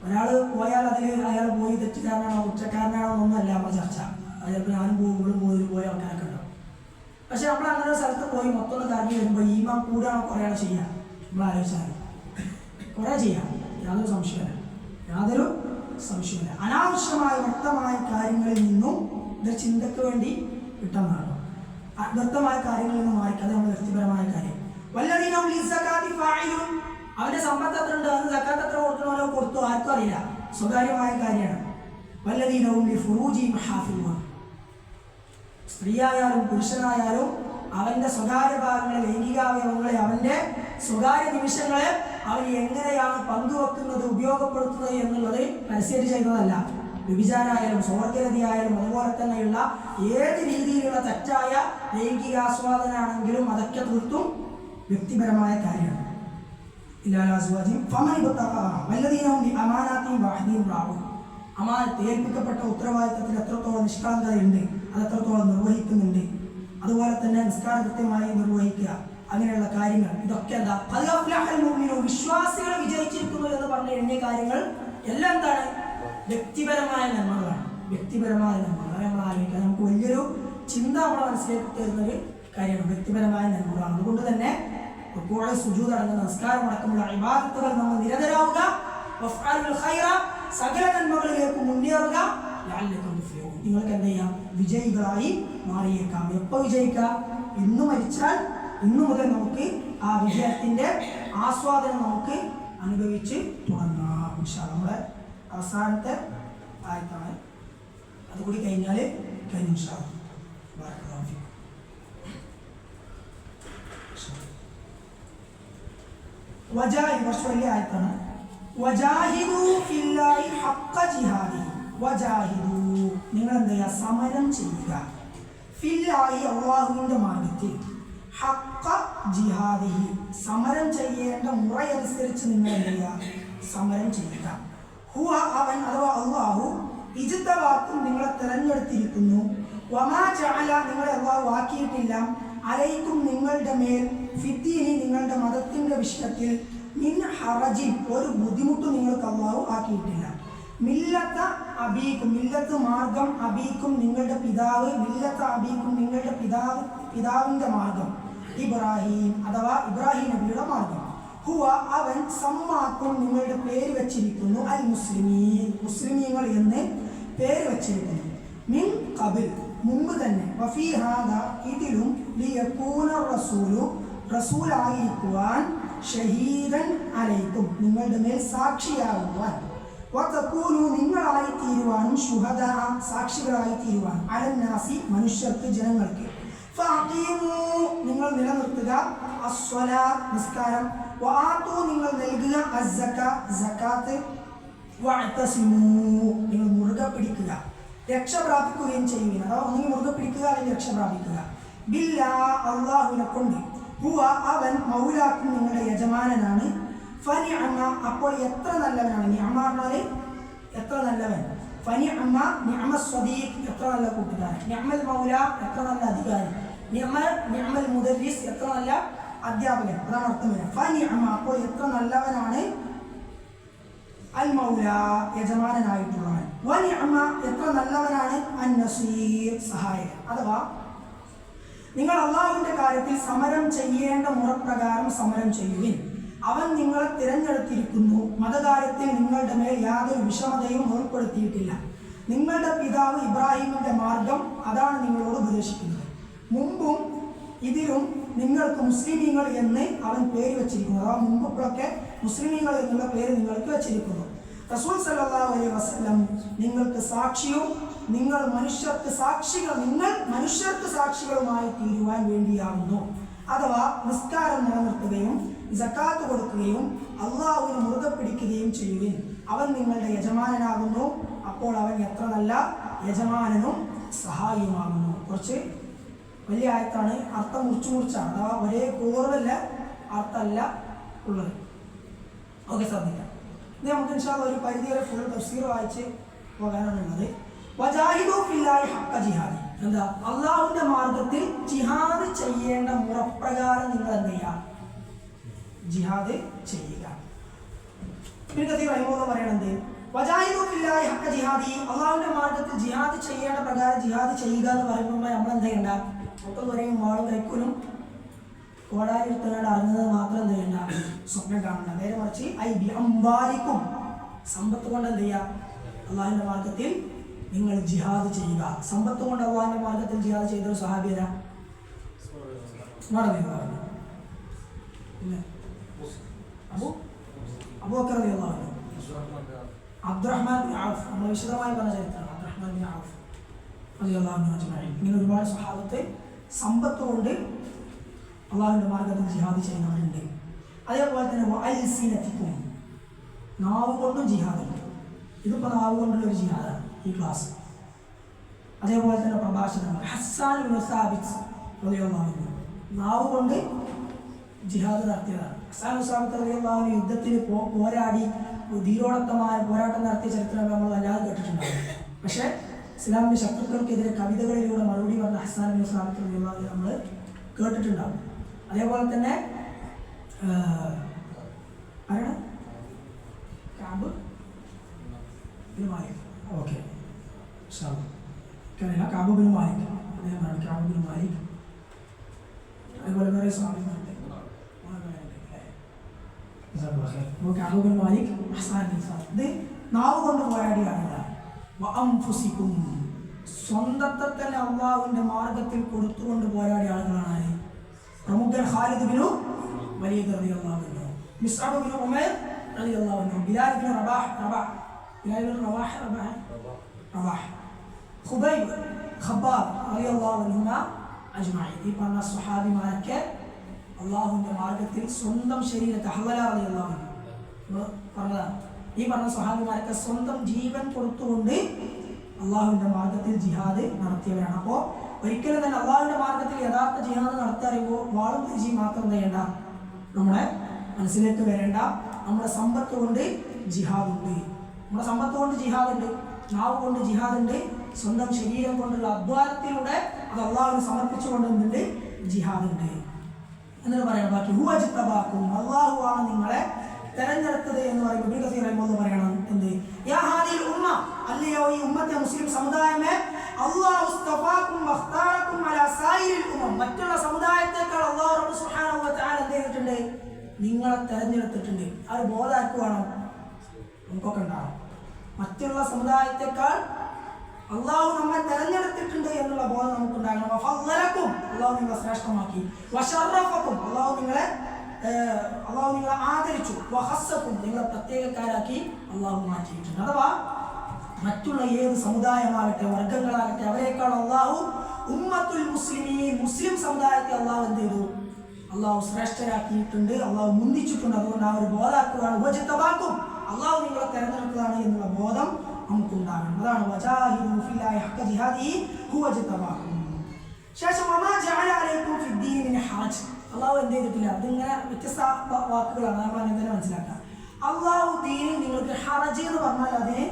ഒരാൾ പോയാൽ അതിൽ അയാൾ പോയി തെറ്റുകാരനാണോ കുറ്റക്കാരനാണോ എന്നല്ല നമ്മുടെ ചർച്ച. ചിലപ്പോൾ ഞാനും പോകുമ്പോഴും പോയ ആൾക്കാരൊക്കെ ഉണ്ടാവും. പക്ഷെ നമ്മൾ അങ്ങനെ ഒരു സ്ഥലത്ത് പോയി മൊത്തം കാര്യം വരുമ്പോൾ ഈമാൻ കൂടാണോ കുറയാണോ ചെയ്യാം? നമ്മൾ ആലോചിച്ചാൽ കുറേ ചെയ്യാം, യാതൊരു സംശയമില്ല, യാതൊരു സംശയമില്ല. അനാവശ്യമായ വ്യക്തമായ കാര്യങ്ങളിൽ നിന്നും ഇത് ചിന്തക്ക് വേണ്ടി കിട്ടുന്നതാണ്. വ്യക്തമായ കാര്യങ്ങളിൽ നിന്നും മാറിക്കാതെ നമ്മൾ വ്യക്തിപരമായ കാര്യം. വല്ലദീനഹും ലിസ്സകാത്തി ഫാഇലൂൻ, അവന്റെ സമ്പത്ത് എത്ര ഉണ്ട്, അത് സക്കാത്ത് എത്ര കൊടുക്കണമല്ലോ കൊടുത്തു, ആർക്കും അറിയില്ല, സ്വകാര്യമായ കാര്യമാണ്. വല്ലദീനഹും ലിഫുറൂജിഹിം ഹാഫിളൂൻ, സ്ത്രീയായാലും പുരുഷനായാലും അവന്റെ സ്വകാര്യ ഭാഗങ്ങളെ, ലൈംഗികാവയവങ്ങളെ, അവന്റെ സ്വകാര്യ നിമിഷങ്ങളെ അവൻ എങ്ങനെയാണ് പങ്കുവെക്കുന്നത്, ഉപയോഗപ്പെടുത്തുന്നത് എന്നുള്ളത് പരസ്യമായിട്ട് ചെയ്യുന്നതല്ല. വ്യഭിചാരായാലും സ്വർഗരതിയായാലും അതുപോലെ തന്നെയുള്ള ഏത് രീതിയിലുള്ള തെറ്റായ ലൈംഗികാസ്വാദനാണെങ്കിലും അതൊക്കെ തീർത്തും വ്യക്തിപരമായ കാര്യമാണ്. അമാനത്ത്, ഏൽപ്പിക്കപ്പെട്ട ഉത്തരവാദിത്തത്തിൽ എത്രത്തോളം നിഷ്കളങ്കതയുണ്ട്, അത് എത്രത്തോളം നിർവഹിക്കുന്നുണ്ട്, അതുപോലെ തന്നെ നിസ്കാരം കൃത്യമായി നിർവഹിക്കുക, അങ്ങനെയുള്ള കാര്യങ്ങൾ, ഇതൊക്കെ എന്താ വിശ്വാസികൾ വിജയിച്ചിരിക്കുന്നു എന്ന് പറഞ്ഞ എണ്ണിയ കാര്യങ്ങൾ എല്ലാം എന്താണ്? വ്യക്തിപരമായ നന്മകളാണ്. വ്യക്തിപരമായ നന്മകൾ നമ്മൾ ആലോചിക്കാൻ നമുക്ക് വലിയൊരു ചിന്ത നമ്മുടെ മനസ്സിലേക്ക് തരുന്നൊരു കാര്യമാണ്. വ്യക്തിപരമായ നന്മകളാണ്. അതുകൊണ്ട് തന്നെ സുജൂദ് അടങ്ങുന്ന നമസ്കാരം അടക്കമുള്ള ഇബാദത്തുകൾ നമ്മൾ നിരതരാവുക, സകല നന്മകളിലേക്ക് മുന്നേറുക. നിങ്ങൾക്ക് എന്ത് ചെയ്യാം? വിജയികളായി മാറിയേക്കാം. എപ്പോൾ വിജയിക്കാം? ഇന്ന് മരിച്ചാൽ ഇന്നു മുതൽ നമുക്ക് ആ വിജയത്തിന്റെ ആസ്വാദനം നമുക്ക് അനുഭവിച്ച് തുടങ്ങാം. നമ്മുടെ അവസാനത്തെ ആയത്താണ്, അതുകൂടി കഴിഞ്ഞാൽ കഴിഞ്ഞു. കുറച്ച് വലിയ ആയത്താണ്. നിങ്ങൾ എന്ത് ചെയ്യുക? സമരം ചെയ്യുക. ഫില്ലാഹി, അല്ലാഹുവിന്റെ മാർഗത്തിൽ, ഹഖ്ഖ ജിഹാദിഹി, സമരം ചെയ്യേണ്ട മുറയനുസരിച്ച് നിങ്ങൾ എന്ത് ചെയ്യുക? സമരം ചെയ്യുക. ഹുവ, അവൻ അഥവാ അല്ലാഹു, ഇജ്തബാക്കും, നിങ്ങളെ തെരഞ്ഞെടുത്തിരിക്കുന്നു. വമാ ജഅല, നിങ്ങളെ അല്ലാഹു ആക്കിയിട്ടില്ല, അലൈക്കും, നിങ്ങളുടെ മേൽ, ഫിദ്ദീനി, നിങ്ങളുടെ മതത്തിന്റെ വിഷയത്തിൽ, മിൻ ഹറജിൻ, ഒരു ബുദ്ധിമുട്ടും നിങ്ങൾക്ക് അല്ലാഹു ആക്കിയിട്ടില്ല. മില്ലത്ത അബീക്കും, മില്ലത്ത് മാർഗം, അബീക്കും നിങ്ങളുടെ പിതാവ്, മില്ലത്ത അബീക്കും നിങ്ങളുടെ പിതാവിന്റെ മാർഗം, ഇബ്രാഹിം അഥവാ ഇബ്രാഹിം നബിയുടെ മാർഗം. ഹുവ, അവൻ, സമ്മാക്കും, നിങ്ങളുടെ പേര് വച്ചിരിക്കുന്നു, അൽ മുസ്ലിമീൻ, മുസ്ലിമീങ്ങൾ എന്ന് പേര് വച്ചിരിക്കുന്നു. മിൻ ഖബിൽ, മുമ്പ് തന്നെ, വഫീ ഹാദ, ഇതിലും, ലിയകൂന റസൂലു, റസൂലായിരിക്കുവാൻ, ഷഹീദൻ അലൈക്കും, നിങ്ങളുടെ മേൽ സാക്ഷിയാകുവാൻ, വതകൂനു, നിങ്ങളായി തീരുവാനും, ശുഹദാ, സാക്ഷികളായി തീരുവാൻ, അലന്നാസി, മനുഷ്യർക്ക്, ജനങ്ങൾക്ക്. ഫഅഖീമു, നിങ്ങൾ നിലനിർത്തുക, അസ്സലാ, നിസ്കാരം, വആതു, നിങ്ങൾ നൽകുക, അസ്സക, സകാത്ത്, വഅതസിമു, നിങ്ങൾ മുറുകെ പിടിക്കുക, രക്ഷ പ്രാപിക്കുകയും ചെയ്യുക. അഥവാ ഒന്നുകിൽ മുറുകെ പിടിക്കുക അല്ലെങ്കിൽ രക്ഷ പ്രാപിക്കുക. ബില്ലാ, അല്ലാഹുവിനെ കൊണ്ട്, ഹുവ, അവൻ, മൗലാക്കും, നിങ്ങളുടെ യജമാനനാണ്. ഫനിഅമ, അപ്പോൾ എത്ര നല്ലവനാണ്. നിഅമ പറഞ്ഞാൽ എത്ര നല്ലവൻ. ഫനിഅമ, നിഅമ സ്വദീഖ്, എത്ര നല്ല കൂട്ടുകാരൻ. നിഅമൽ മൗല, എത്ര നല്ല അധികാരി. നിഅമൽ മുദർരിസ്, എത്ര നല്ല അധ്യാപകൻ. അതാണ് അർത്ഥം വരുന്നത്. ഫനിഅമ, അപ്പോൾ എത്ര നല്ലവനാണ്. അൽ മൗല, യജമാനനായിട്ടുള്ളവൻ. വനിഅമ, എത്ര നല്ലവനാണ്. അൻ നസീർ, സഹായകൻ. അഥവാ നിങ്ങൾ അല്ലാഹുവിന്റെ കാര്യത്തിൽ സമരം ചെയ്യേണ്ട മുറപ്രകാരം സമരം ചെയ്യുവിൻ. അവൻ നിങ്ങളെ തിരഞ്ഞെടുത്തിരിക്കുന്നു. മതകാര്യത്തിൽ നിങ്ങളുടെ മേൽ യാതൊരു വിഷമതയും ഏർപ്പെടുത്തിയിട്ടില്ല. നിങ്ങളുടെ പിതാവ് ഇബ്രാഹിമിന്റെ മാർഗം, അതാണ് നിങ്ങളോട് ഉപദേശിക്കുന്നത്. മുമ്പും ഇതിലും നിങ്ങൾക്ക് മുസ്ലിമീങ്ങൾ എന്ന് അവൻ പേര് വെച്ചിരിക്കുന്നു. അഥവാ മുമ്പൊക്കെ മുസ്ലിമീങ്ങൾ എന്നുള്ള പേര് നിങ്ങൾക്ക് വെച്ചിരിക്കുന്നു. റസൂൽ സല്ലല്ലാഹു അലൈഹി വസല്ലം നിങ്ങൾക്ക് സാക്ഷിയും, നിങ്ങൾ മനുഷ്യർക്ക് സാക്ഷികളുമായി തീരുവാൻ വേണ്ടിയാകുന്നു. അഥവാ നിസ്കാരം നിലനിർത്തുകയും സക്കാത്ത് കൊടുക്കുകയും അള്ളാഹുവിനെ മുറുകെ പിടിക്കുകയും ചെയ്യുവിൻ. അവൻ നിങ്ങളുടെ യജമാനനാകുന്നു. അപ്പോൾ അവൻ എത്ര നല്ല യജമാനനും സഹായിയുമാകുന്നു. കുറച്ച് വലിയ ആയത്താണ്. അർത്ഥം മുറിച്ചാണ്. അഥവാ ഒരേ കോർവല്ല അർത്ഥമല്ല ഉള്ളത്. ഓക്കെ, ശ്രദ്ധിക്കാം. ഇനി നമുക്ക് ഇൻഷാ അല്ലാഹ് ഒരു പരിധി വരെ ഫുൾ തഫ്സീർ വായിച്ച് പോകാനാണുള്ളത്. വജാഹിദു ഫില്ലാഹി ഹഖ്ക ജിഹാദി, എന്താ? അള്ളാഹുവിന്റെ മാർഗത്തിൽ ജിഹാദ് ചെയ്യേണ്ട മുറപ്രകാരം നിങ്ങൾ എന്ത് ചെയ്യുക? ജിഹാദ് ചെയ്യുക. പറയണത് വജാഹിദു ഫില്ലാഹി ഹഖ്ക ജിഹാദി, അള്ളാഹുവിന്റെ മാർഗത്തിൽ ജിഹാദ് ചെയ്യേണ്ട പ്രകാരം ജിഹാദ് ചെയ്യുക എന്ന് പറയുമ്പോൾ നമ്മൾ എന്ത് ചെയ്യണ്ട? ഒട്ടും കുറയും വാളും കൈക്കൂലും കോടാലി എടുത്തുകൊണ്ട് അറിഞ്ഞത് മാത്രം എന്ത് ചെയ്യണ്ട? സ്വപ്നം കാണണ്ട. നേരെ മറിച്ച് ഐ ബി അംബാലിക്കും, സമ്പത്ത് കൊണ്ട് എന്ത് ചെയ്യുക? അള്ളാഹിന്റെ മാർഗത്തിൽ നിങ്ങൾ ജിഹാദ് ചെയ്യുക. സമ്പത്ത് കൊണ്ട് അള്ളാഹിന്റെ മാർഗത്തിൽ ജിഹാദ് ചെയ്ത ഒരു സഹാബിയരാ അബൂബക്കർ റളിയല്ലാഹു അൻഹു, അബ്ദുറഹ്മാൻ ബിൻ ഔഫ്, നമ്മൾ വിശദമായി പറഞ്ഞ ചരിത്രമാണ്. അബ്ദുറഹ്മാൻ ബിൻ ഔഫ് റളിയല്ലാഹു അൻഹു അജ്മഈൻ. ഇങ്ങനെ ഒരുപാട് സഹാബത്ത് സമ്പത്ത് കൊണ്ട് അള്ളാഹുവിന്റെ മാർഗത്തിൽ ജിഹാദ് ചെയ്യുന്നവരുണ്ട്. അതേപോലെ തന്നെ വഅൽസിനതികും, നാവ് കൊണ്ടും ജിഹാദുണ്ട്. ഇതിപ്പോൾ നാവ് കൊണ്ടുള്ള ഒരു ജിഹാദാണ് ഈ ക്ലാസ്. അതേപോലെ തന്നെ പ്രഭാഷണങ്ങൾ. ഹസ്സാൻ ഇബ്നു സാബിത്ത് റളിയല്ലാഹു അൻഹു നാവ് കൊണ്ട് ജിഹാദ് നടത്തിയതാണ്. ഹസ്സാൻ ഇബ്നു സാബിത്ത് റളിയല്ലാഹു അൻഹു യുദ്ധത്തിന് പോരാടി ധീരോടത്തമായ പോരാട്ടം നടത്തിയ ചരിത്രം നമ്മൾ അല്ലാതെ കേട്ടിട്ടുണ്ടാകും. പക്ഷേ ഇസ്ലാമിന്റെ ശത്രുക്കൾക്കെതിരെ കവിതകളിലൂടെ മറുപടി പറഞ്ഞ ഹസ്സാൻ ഇബ്നു സാബിത്ത് റളിയല്ലാഹു അൻഹു നമ്മൾ കേട്ടിട്ടുണ്ടാകും. അതേപോലെ തന്നെ ആരാണ്? Kaab bin Malik. Okay, Kaab bin Malik, അദ്ദേഹമാണ് കാബ് ബിൻ മാലിക്. അതുപോലെ വേറെ സ്വാമിമാരുണ്ട്. Kaab bin Malik, Hassan bin Thabit. ഇത് നാവ് കൊണ്ട് പോരാടിയ ആളുകളാണ്. വഅൻഫുസികും, സ്വന്തത്തെ തന്നെ അള്ളാഹുവിന്റെ മാർഗത്തിൽ കൊടുത്തുകൊണ്ട് പോരാടിയ ആളുകളാണ്. പ്രമുഖൻ ഖാലിദ് ബിൻ വലീദ് റളിയല്ലാഹു അൻഹു, മിസ്അബ് ബിൻ ഉമൈർ റളിയല്ലാഹു അൻഹു, ബിലാൽ ബിൻ റബാഹ്, ഖുബൈബ്, ഖബ്ബാബ് റളിയല്ലാഹു അൻഹുമ അജ്മഈൻ. ഈ പറഞ്ഞ സ്വഹാബിമാരൊക്കെ അള്ളാഹുവിന്റെ മാർഗത്തിൽ സ്വന്തം ശരീരത്തെ, ഹവല റളിയല്ലാഹു അൻഹു പറഞ്ഞതാണ്, ഈ പറഞ്ഞ സ്വഹാബിമാരൊക്കെ സ്വന്തം ജീവൻ കൊടുത്തുകൊണ്ട് അള്ളാഹുവിന്റെ മാർഗത്തിൽ ജിഹാദ് നടത്തിയവരാണ്. അപ്പോൾ ഒരിക്കലും തന്നെ അള്ളാഹുവിന്റെ മാർഗത്തിൽ യഥാർത്ഥ ജിഹാദ് നടത്തിയറിയുമ്പോൾ വാളും തിരിച്ച് മാത്രം ചെയ്യേണ്ട, നമ്മുടെ മനസ്സിലേക്ക് വരേണ്ട നമ്മുടെ സമ്പത്ത് കൊണ്ട് ജിഹാദുണ്ട്. നമ്മുടെ സമ്പത്ത് കൊണ്ട് ജിഹാദുണ്ട്, നാവ് കൊണ്ട് ജിഹാദുണ്ട്, സ്വന്തം ശരീരം കൊണ്ടുള്ള അധ്വാനത്തിലൂടെ അത് അള്ളാഹുവിന് സമർപ്പിച്ചുകൊണ്ട് എന്തുണ്ട്? ജിഹാദുണ്ട് എന്നിട്ട് പറയാം. ബാക്കി ഹുവജിത്തബാക്കും, അള്ളാഹു ആണ് നിങ്ങളെ തെരഞ്ഞെടുത്തത് എന്ന് പറയുമ്പോൾ ഇബ്നു കസീർ റഹിമഹുല്ലാഹ് പറയണം എന്ത്? യാ ഹാദിൽ ഉമ്മ, അല്ലയോ ഈ ഉമ്മത്തെ മുസ്ലിം സമുദായമേ, അല്ലാഹു ഇസ്തഫാകും വഖ്താറകും അലാ സായിരിൽ ഉമ്മം, മറ്റുള്ള സമുദായത്തെക്കാൾ അല്ലാഹു റബ്ബ് സുബ്ഹാനഹു വ തആല എന്ത് ചെയ്തിട്ടുണ്ട്? നിങ്ങളെ തെരഞ്ഞെടുത്തിട്ടുണ്ട്. ആ ഒരു ബോധം ആർക്ക് വേണം? നമുക്കൊക്കെ ഉണ്ടാവും. മറ്റുള്ള സമുദായത്തെക്കാൾ അള്ളാഹു നമ്മെ തെരഞ്ഞെടുത്തിട്ടുണ്ട് എന്നുള്ള ബോധം നമുക്കുണ്ടാകണം. വഫദ്ദലകും, അള്ളാഹു നിങ്ങളെ ശ്രേഷ്ഠമാക്കി. വശറഫകും, അള്ളാഹു നിങ്ങളെ ആദരിച്ചു. വഹസ്സക്കും, നിങ്ങളെ പ്രത്യേകക്കാരാക്കി അള്ളാഹു മാറ്റിയിട്ടുണ്ട്. അഥവാ മറ്റുള്ള ഏത് സമുദായമാകട്ടെ വർഗങ്ങളാകട്ടെ അവരെക്കാൾ അള്ളാഹു ഉമ്മത്തുൽ മുസ്ലിമീൻ, മുസ്ലിം സമുദായത്തെ അള്ളാഹു എന്ത് ചെയ്തു? അള്ളാഹു ശ്രേഷ്ഠരാക്കിയിട്ടുണ്ട്, അള്ളാഹു മുന്തിച്ചിട്ടുണ്ട്. അതുകൊണ്ട് ആ ഒരു ബോധാക്കുകയാണ്. ഉപജിത്തവാക്കും, അള്ളാഹു നിങ്ങളെ തെരഞ്ഞെടുത്തതാണ് എന്നുള്ള ബോധം നമുക്കുണ്ടാകണം. അതാണ് വജാഹിദു ഫില്ലാഹി ഹഖ ജിഹാദിഹി ഹുവ ജിത്തബാക്കും. ശേഷം വമാ ജഅല അലൈക്കും ഫിദ്ദീനി മിൻ ഹറജ്, അള്ളാഹു എന്ത് ചെയ്തിട്ടില്ല. അതിങ്ങനെ വ്യത്യസ്ത വാക്കുകളാണ്, നമ്മൾ അങ്ങനെ തന്നെ മനസ്സിലാക്കാം. അള്ളാഹു ദീനിൽ നിങ്ങൾക്ക് ഹറജ് എന്ന് പറഞ്ഞാൽ അതിന്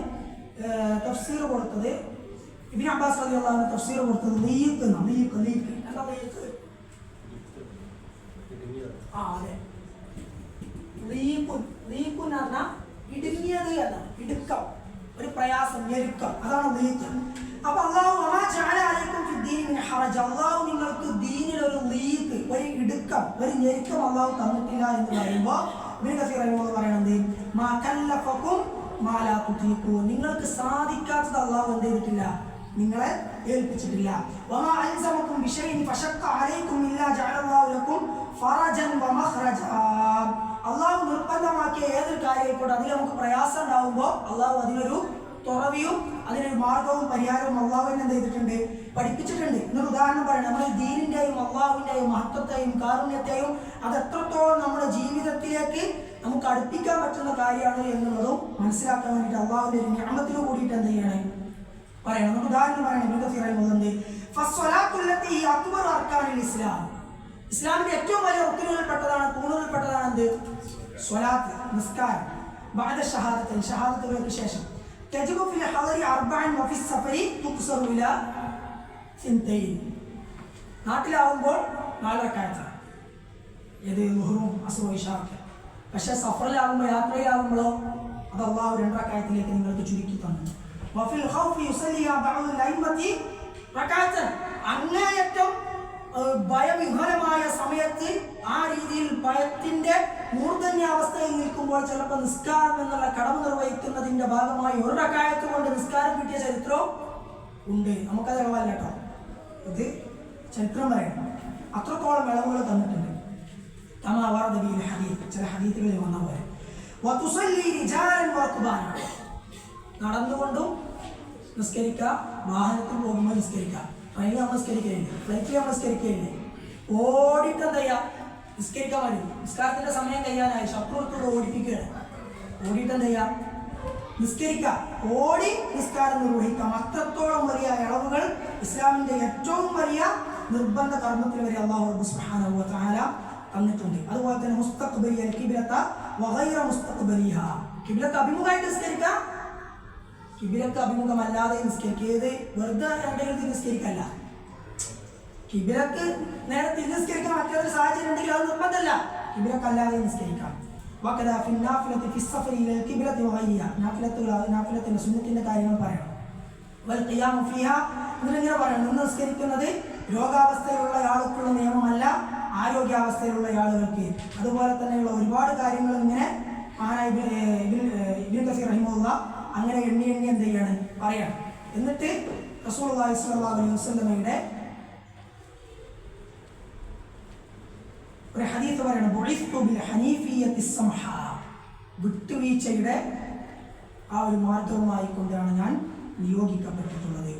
തഫ്സീർ കൊടുത്തത് ഇബ്നു അബ്ബാസ് റളിയല്ലാഹു അൻഹു തഫ്സീർ കൊടുത്തത് ലീഖ് എന്നാണ്. ലീഖ് എന്താ ലീഖ്? അതെ, ലീഖ് എന്ന് പറഞ്ഞാൽ ഇടുങ്ങിയത് എന്നാണ്, ഇടുക്കം, ഒരു പ്രയാസം, ഞെരുക്കം, അതാണ് ലീഖ്. അപ്പൊ അള്ളാഹു വമാ ജഅല അലൈക്കും ഫിദ്ദീനി മിൻ ഹറജ്, അള്ളാഹു നിങ്ങൾക്ക് ദീനിൽ ഒരു ലീഖ്, ഒരു ഇടുക്കം, ഒരു ഞെരുക്കം അള്ളാഹു തന്നിട്ടില്ല എന്ന് പറയുമ്പോൾ ഇബ്നു കസീർ റഹിമഹുല്ലാഹ് പറയണത് മാ കല്ലഫകും മാ ലാ തുതീഖൂൻ, നിങ്ങൾക്ക് സാധിക്കാത്തത് അള്ളാഹു എന്ത് ചെയ്തിട്ടില്ല? നിങ്ങളെ ഏൽപ്പിച്ചിട്ടില്ല. വമാ അൽസമകും ബിശൈഇൻ ഫശഖ അലൈക്കും ഇല്ലാ ജഅലല്ലാഹു ലക്കും ഫറജൻ വമഖ്റജാ, അള്ളാഹു നിർബന്ധമാക്കിയ ഏതൊരു കാര്യമായിക്കോട്ടെ അതിൽ നമുക്ക് പ്രയാസം ഉണ്ടാകുമ്പോൾ അള്ളാഹു അതിനൊരു തുറവിയും അതിനൊരു മാർഗവും പരിഹാരവും അള്ളാഹു എന്ത് ചെയ്തിട്ടുണ്ട്? പഠിപ്പിച്ചിട്ടുണ്ട്. എന്നൊരു ഉദാഹരണം പറയണം. നമ്മൾ ദീനിന്റെയും അള്ളാഹുവിന്റെയും മഹത്വത്തെയും കാരുണ്യത്തെയും അത് എത്രത്തോളം നമ്മുടെ ജീവിതത്തിലേക്ക് നമുക്ക് അടുപ്പിക്കാൻ പറ്റുന്ന കാര്യമാണ് എന്നുള്ളതും മനസ്സിലാക്കാൻ വേണ്ടിയിട്ട് അള്ളാഹുവിന്റെ ഒരു നിഅമത്തിന് കൂടിയിട്ട് എന്ത് ചെയ്യണേ പറയണം. നമുക്ക് ഉദാഹരണം പറയണം. ഇബ്നു കസീർ റഹിമഹുല്ലാഹ് ഫസ്സലാത്തുല്ലത്തി ഹിയ അക്ബറു അർക്കാനിൽ ഇസ്ലാം, ഇസ്ലാമിന്റെ ഏറ്റവും വലിയ റുക്നുകളിൽപ്പെട്ടതാണ്, തൂണുകളിൽപ്പെട്ടതാണ് എന്ത്? സ്വലാത്ത്, നിസ്കാരം. ബഅദ ഷഹാദത്തൈൻ, ഷഹാദത്തുകൾക്ക് ശേഷം തജിബു ഫിൽ ഹദരി അർബഅൻ വഫി സഫരി തുക്സറു ഇലാ സിൻതൈൻ, നാട്ടിലാവുമ്പോൾ 4 റക്അത്ത്, ഏത് ളുഹറും അസ്റും ഇശാഒക്കെ. പക്ഷെ സഫറിലാവുമ്പോൾ, യാത്രയിലാവുമ്പോഴോ അത് അള്ളാഹു 2 റക്അത്തിലേക്ക് നിങ്ങൾക്ക് ചുരുക്കി തന്നു. വഫിൽ ഖൗഫി യുസല്ലി ബഅദുൽ അയിമ്മത്തി റക്അത്തൻ, അങ്ങേയറ്റം ഭയവിഹ്വലമായ സമയത്ത് ആ രീതിയിൽ ഭയത്തിന്റെ മൂർധന്യാവസ്ഥയിൽ നിൽക്കുമ്പോൾ ചിലപ്പോൾ നിസ്കാരം എന്നുള്ള കടമ നിർവഹിക്കുന്നതിന്റെ ഭാഗമായി ഒരു റക്അത്ത് കൊണ്ട് നിസ്കാരം കിട്ടിയ ചരിത്രവും ഉണ്ട്. നമുക്കത് ഇളവല്ല കേട്ടോ, ഇത് ചരിത്രം പറയണം. അത്രത്തോളം ഇളവുകൾ തന്നിട്ടുണ്ട്. ചില ഹദീസുകളിൽ വന്ന പോലെ നടന്നുകൊണ്ടും നിസ്കരിക്കുക, വാഹനത്തിൽ പോകുമ്പോൾ നിസ്കരിക്കുക, ട്രെയിനിൽ നമ്മൾ നിസ്കരിക്കുകയില്ലേ, ഫ്ലൈറ്റിൽ നമ്മൾ നിസ്കരിക്കുകയില്ലേ, ഓടിയിട്ട് എന്താ ചെയ്യുക, നിസ്കരിക്കാൻ മതി. നിസ്കാരത്തിന്റെ സമയം കഴിയാനായി ശത്രുത്തോട് ഓടിപ്പിക്കുകയാണ്. ഓടിയിട്ട് എന്താ ചെയ്യുക, നിസ്കരിക്കുക, ഓടി നിസ്കാരം നിർവഹിക്കാം. അത്രത്തോളം വലിയ ഇളവുകൾ ഇസ്ലാമിന്റെ ഏറ്റവും വലിയ നിർബന്ധ കർമ്മത്തിൽ വരെ അല്ലാഹു സുബ്ഹാനഹു വ തആല തന്നിട്ടുണ്ട്. അതുപോലെ തന്നെ മുസ്തഖ്ബിലിൽ ഖിബ്ലത വഗൈറ മുസ്തഖ്ബിലിഹ, ഖിബ്ലത്ത് അഭിമുഖമായിട്ട് നിസ്കരിക്കുക, ഖിബ്ലത്ത് അഭിമുഖമല്ലാതെ നിസ്കരിക്കരുത്. വെറുതെ രണ്ടുപേരും നിസ്കരിക്കല്ല, ഖിബ്ലത്ത് നേരെ തിരിഞ്ഞ് നിസ്കരിക്കാൻ മറ്റൊരു സാഹചര്യം ഉണ്ടെങ്കിൽ അത് നിർബന്ധമല്ല, ഖിബ്ലത്ത് അല്ലാതെ നിസ്കരിക്കാം. നാഫിലത്തിന്റെ സുന്നത്തിന്റെ കാര്യങ്ങൾ പറയണം. ഇതിലിങ്ങനെ പറയണം, നിന്ന് നിസ്കരിക്കുന്നത് രോഗാവസ്ഥയിലുള്ള ആളുകൾക്കുള്ള നിയമമല്ല, ആരോഗ്യാവസ്ഥയിലുള്ള ആളുകൾക്ക്. അതുപോലെ തന്നെയുള്ള ഒരുപാട് കാര്യങ്ങൾ ഇങ്ങനെ ഇബ്നു കസീർ റഹിമഹുല്ലാ അങ്ങനെ എണ്ണി എന്ത് ചെയ്യാണ് പറയണം. എന്നിട്ട് റസൂലുള്ളാഹി സ്വല്ലല്ലാഹു അലൈഹി വസല്ലമയുടെ ഒരു ഹദീസ് പറയണം, ബുഇസ്തു ബിൽ ഹനീഫിയ്യത്തി സമഹ, വിട്ടുവീഴ്ചയുടെ ആ ഒരു മാർഗവുമായി കൊണ്ടാണ് ഞാൻ നിയോഗിക്കപ്പെട്ടിട്ടുള്ളത്.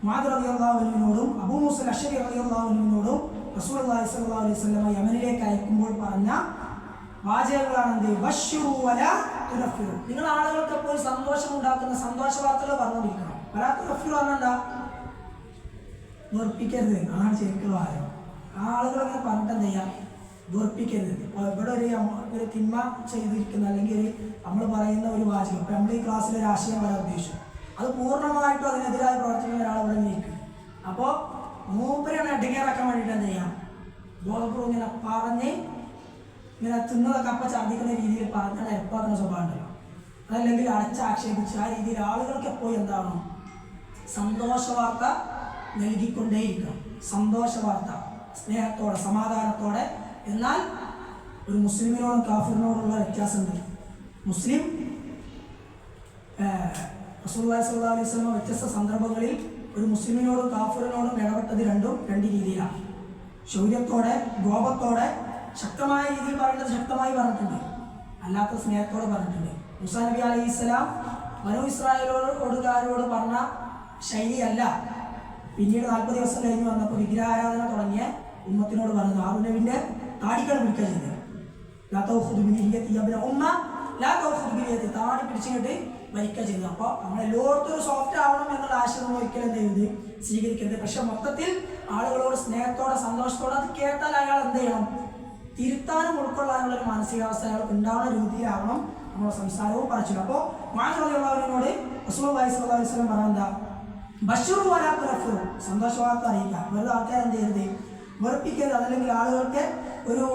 മുആദ് റളിയല്ലാഹു അൻഹുവിനോടും അബൂ മൂസ അശ്അരി റളിയല്ലാഹു അൻഹുവിനോടും റസൂലുള്ളാഹി സ്വല്ലല്ലാഹു അലൈഹി വസല്ലമ യമനിലേക്ക് അയക്കുമ്പോൾ പറഞ്ഞ വാചകങ്ങളാണ് ബശ്ശിറു വലാ തുനഫിറു. നിങ്ങൾ ആളുകൾക്ക് എപ്പോൾ സന്തോഷം ഉണ്ടാക്കുന്ന സന്തോഷ വാർത്തകൾ പറഞ്ഞുകൊണ്ടിരിക്കണം. വലാ തുനഫിറു പറഞ്ഞാൽ വെറുപ്പിക്കരുത്, അതാണ് ശരിക്കുള്ള കാര്യം. ആളുകളൊക്കെ പറഞ്ഞിട്ട് എന്ത് ചെയ്യാം, വെറുപ്പിക്കരുത്. ഇവിടെ ഒരു തിന്മ ചെയ്തിരിക്കുന്ന അല്ലെങ്കിൽ നമ്മൾ പറയുന്ന ഒരു വാചകം, ഇപ്പം നമ്മൾ ഈ ക്ലാസ്സിൽ ഒരു ആശയം പറയാൻ ഉദ്ദേശിച്ചു, അത് പൂർണ്ണമായിട്ടും അതിനെതിരായി പ്രവർത്തിക്കുന്ന ഒരാൾ ഇവിടെ നിൽക്കും. അപ്പോൾ മൂപ്പരാണ് ഇടങ്ങേറാക്കാൻ വേണ്ടിയിട്ട് എന്ത് ചെയ്യാം, ബോധപൂർവ്വം ഇങ്ങനെ പറഞ്ഞ് ഇങ്ങനെ തിന്നതൊക്കെ അപ്പം ഛർദ്ദിക്കുന്ന രീതിയിൽ പറഞ്ഞാൽ എപ്പാക്കുന്ന സ്വഭാവം ഉണ്ടല്ലോ. അതല്ലെങ്കിൽ അടച്ചാക്ഷേപിച്ച് ആ രീതിയിൽ ആളുകൾക്ക് എപ്പോഴും എന്താണോ സന്തോഷ വാർത്ത നൽകിക്കൊണ്ടേയിരിക്കണം. സന്തോഷ വാർത്ത സ്നേഹത്തോടെ സമാധാനത്തോടെ. എന്നാൽ ഒരു മുസ്ലിമിനോടും കാഫിറിനോടുള്ള വ്യത്യാസമുണ്ട്. മുസ്ലിം റസൂലുള്ളാഹി സ്വല്ലല്ലാഹു അലൈഹി വസല്ലം വ്യത്യസ്ത സന്ദർഭങ്ങളിൽ ഒരു മുസ്ലിമിനോടും കാഫിറിനോടും ഇടപെട്ടത് രണ്ട് രീതിയിലാണ്. ശൗര്യത്തോടെ, കോപത്തോടെ, ശക്തമായ രീതിയിൽ പറയേണ്ടത് ശക്തമായി പറഞ്ഞിട്ടുണ്ട്, അല്ലാത്ത സ്നേഹത്തോടെ പറഞ്ഞിട്ടുണ്ട്. മൂസാ നബി അലൈഹിസ്സലാം ബനൂ ഇസ്രായേലോടുകാരോട് പറഞ്ഞ ശൈലിയല്ല പിന്നീട് 40 ദിവസം കഴിഞ്ഞ് വന്നപ്പോൾ വിഗ്രഹാരാധന തുടങ്ങിയ ഉമ്മത്തിനോട് പറഞ്ഞത്. ഹാറൂൻ നബിന്റെ താടികൾ പിടിക്കുക ചെയ്തത്, താടി പിടിച്ചിട്ട് മരിക്കുക ചെയ്തത്. അപ്പോൾ നമ്മളെല്ലായിടത്തും ഒരു സോഫ്റ്റ് ആവണം എന്നുള്ള ആശയം ഒരിക്കലും എന്ത് ചെയ്ത് സ്വീകരിക്കരുത്. പക്ഷെ മൊത്തത്തിൽ ആളുകളോട് സ്നേഹത്തോടെ സന്തോഷത്തോടെ അത് കേട്ടാൽ അയാൾ എന്ത് ചെയ്യണം, തിരുത്താനും ഉൾക്കൊള്ളാനുള്ള ഒരു മാനസികാവസ്ഥ അയാൾക്ക് ഉണ്ടാവുന്ന രീതിയിലാവണം നമ്മുടെ സംസാരവും പറച്ചില്ല. അപ്പോൾ മുആദ് റളിയല്ലാഹുവിനോട് റസൂലുള്ളാഹി സ്വല്ലല്ലാഹു അലൈഹി വസല്ലം പറഞ്ഞ എന്താ, ബശ്ശിറു വലാ തുനഫിറു, സന്തോഷ വാർത്ത അറിയിക്കുക. വെറുതെ ആൾക്കാർ എന്ത് ചെയ്യരുത്, വെറുപ്പിക്കരുത്. അതല്ലെങ്കിൽ ആളുകൾക്ക് ഒരു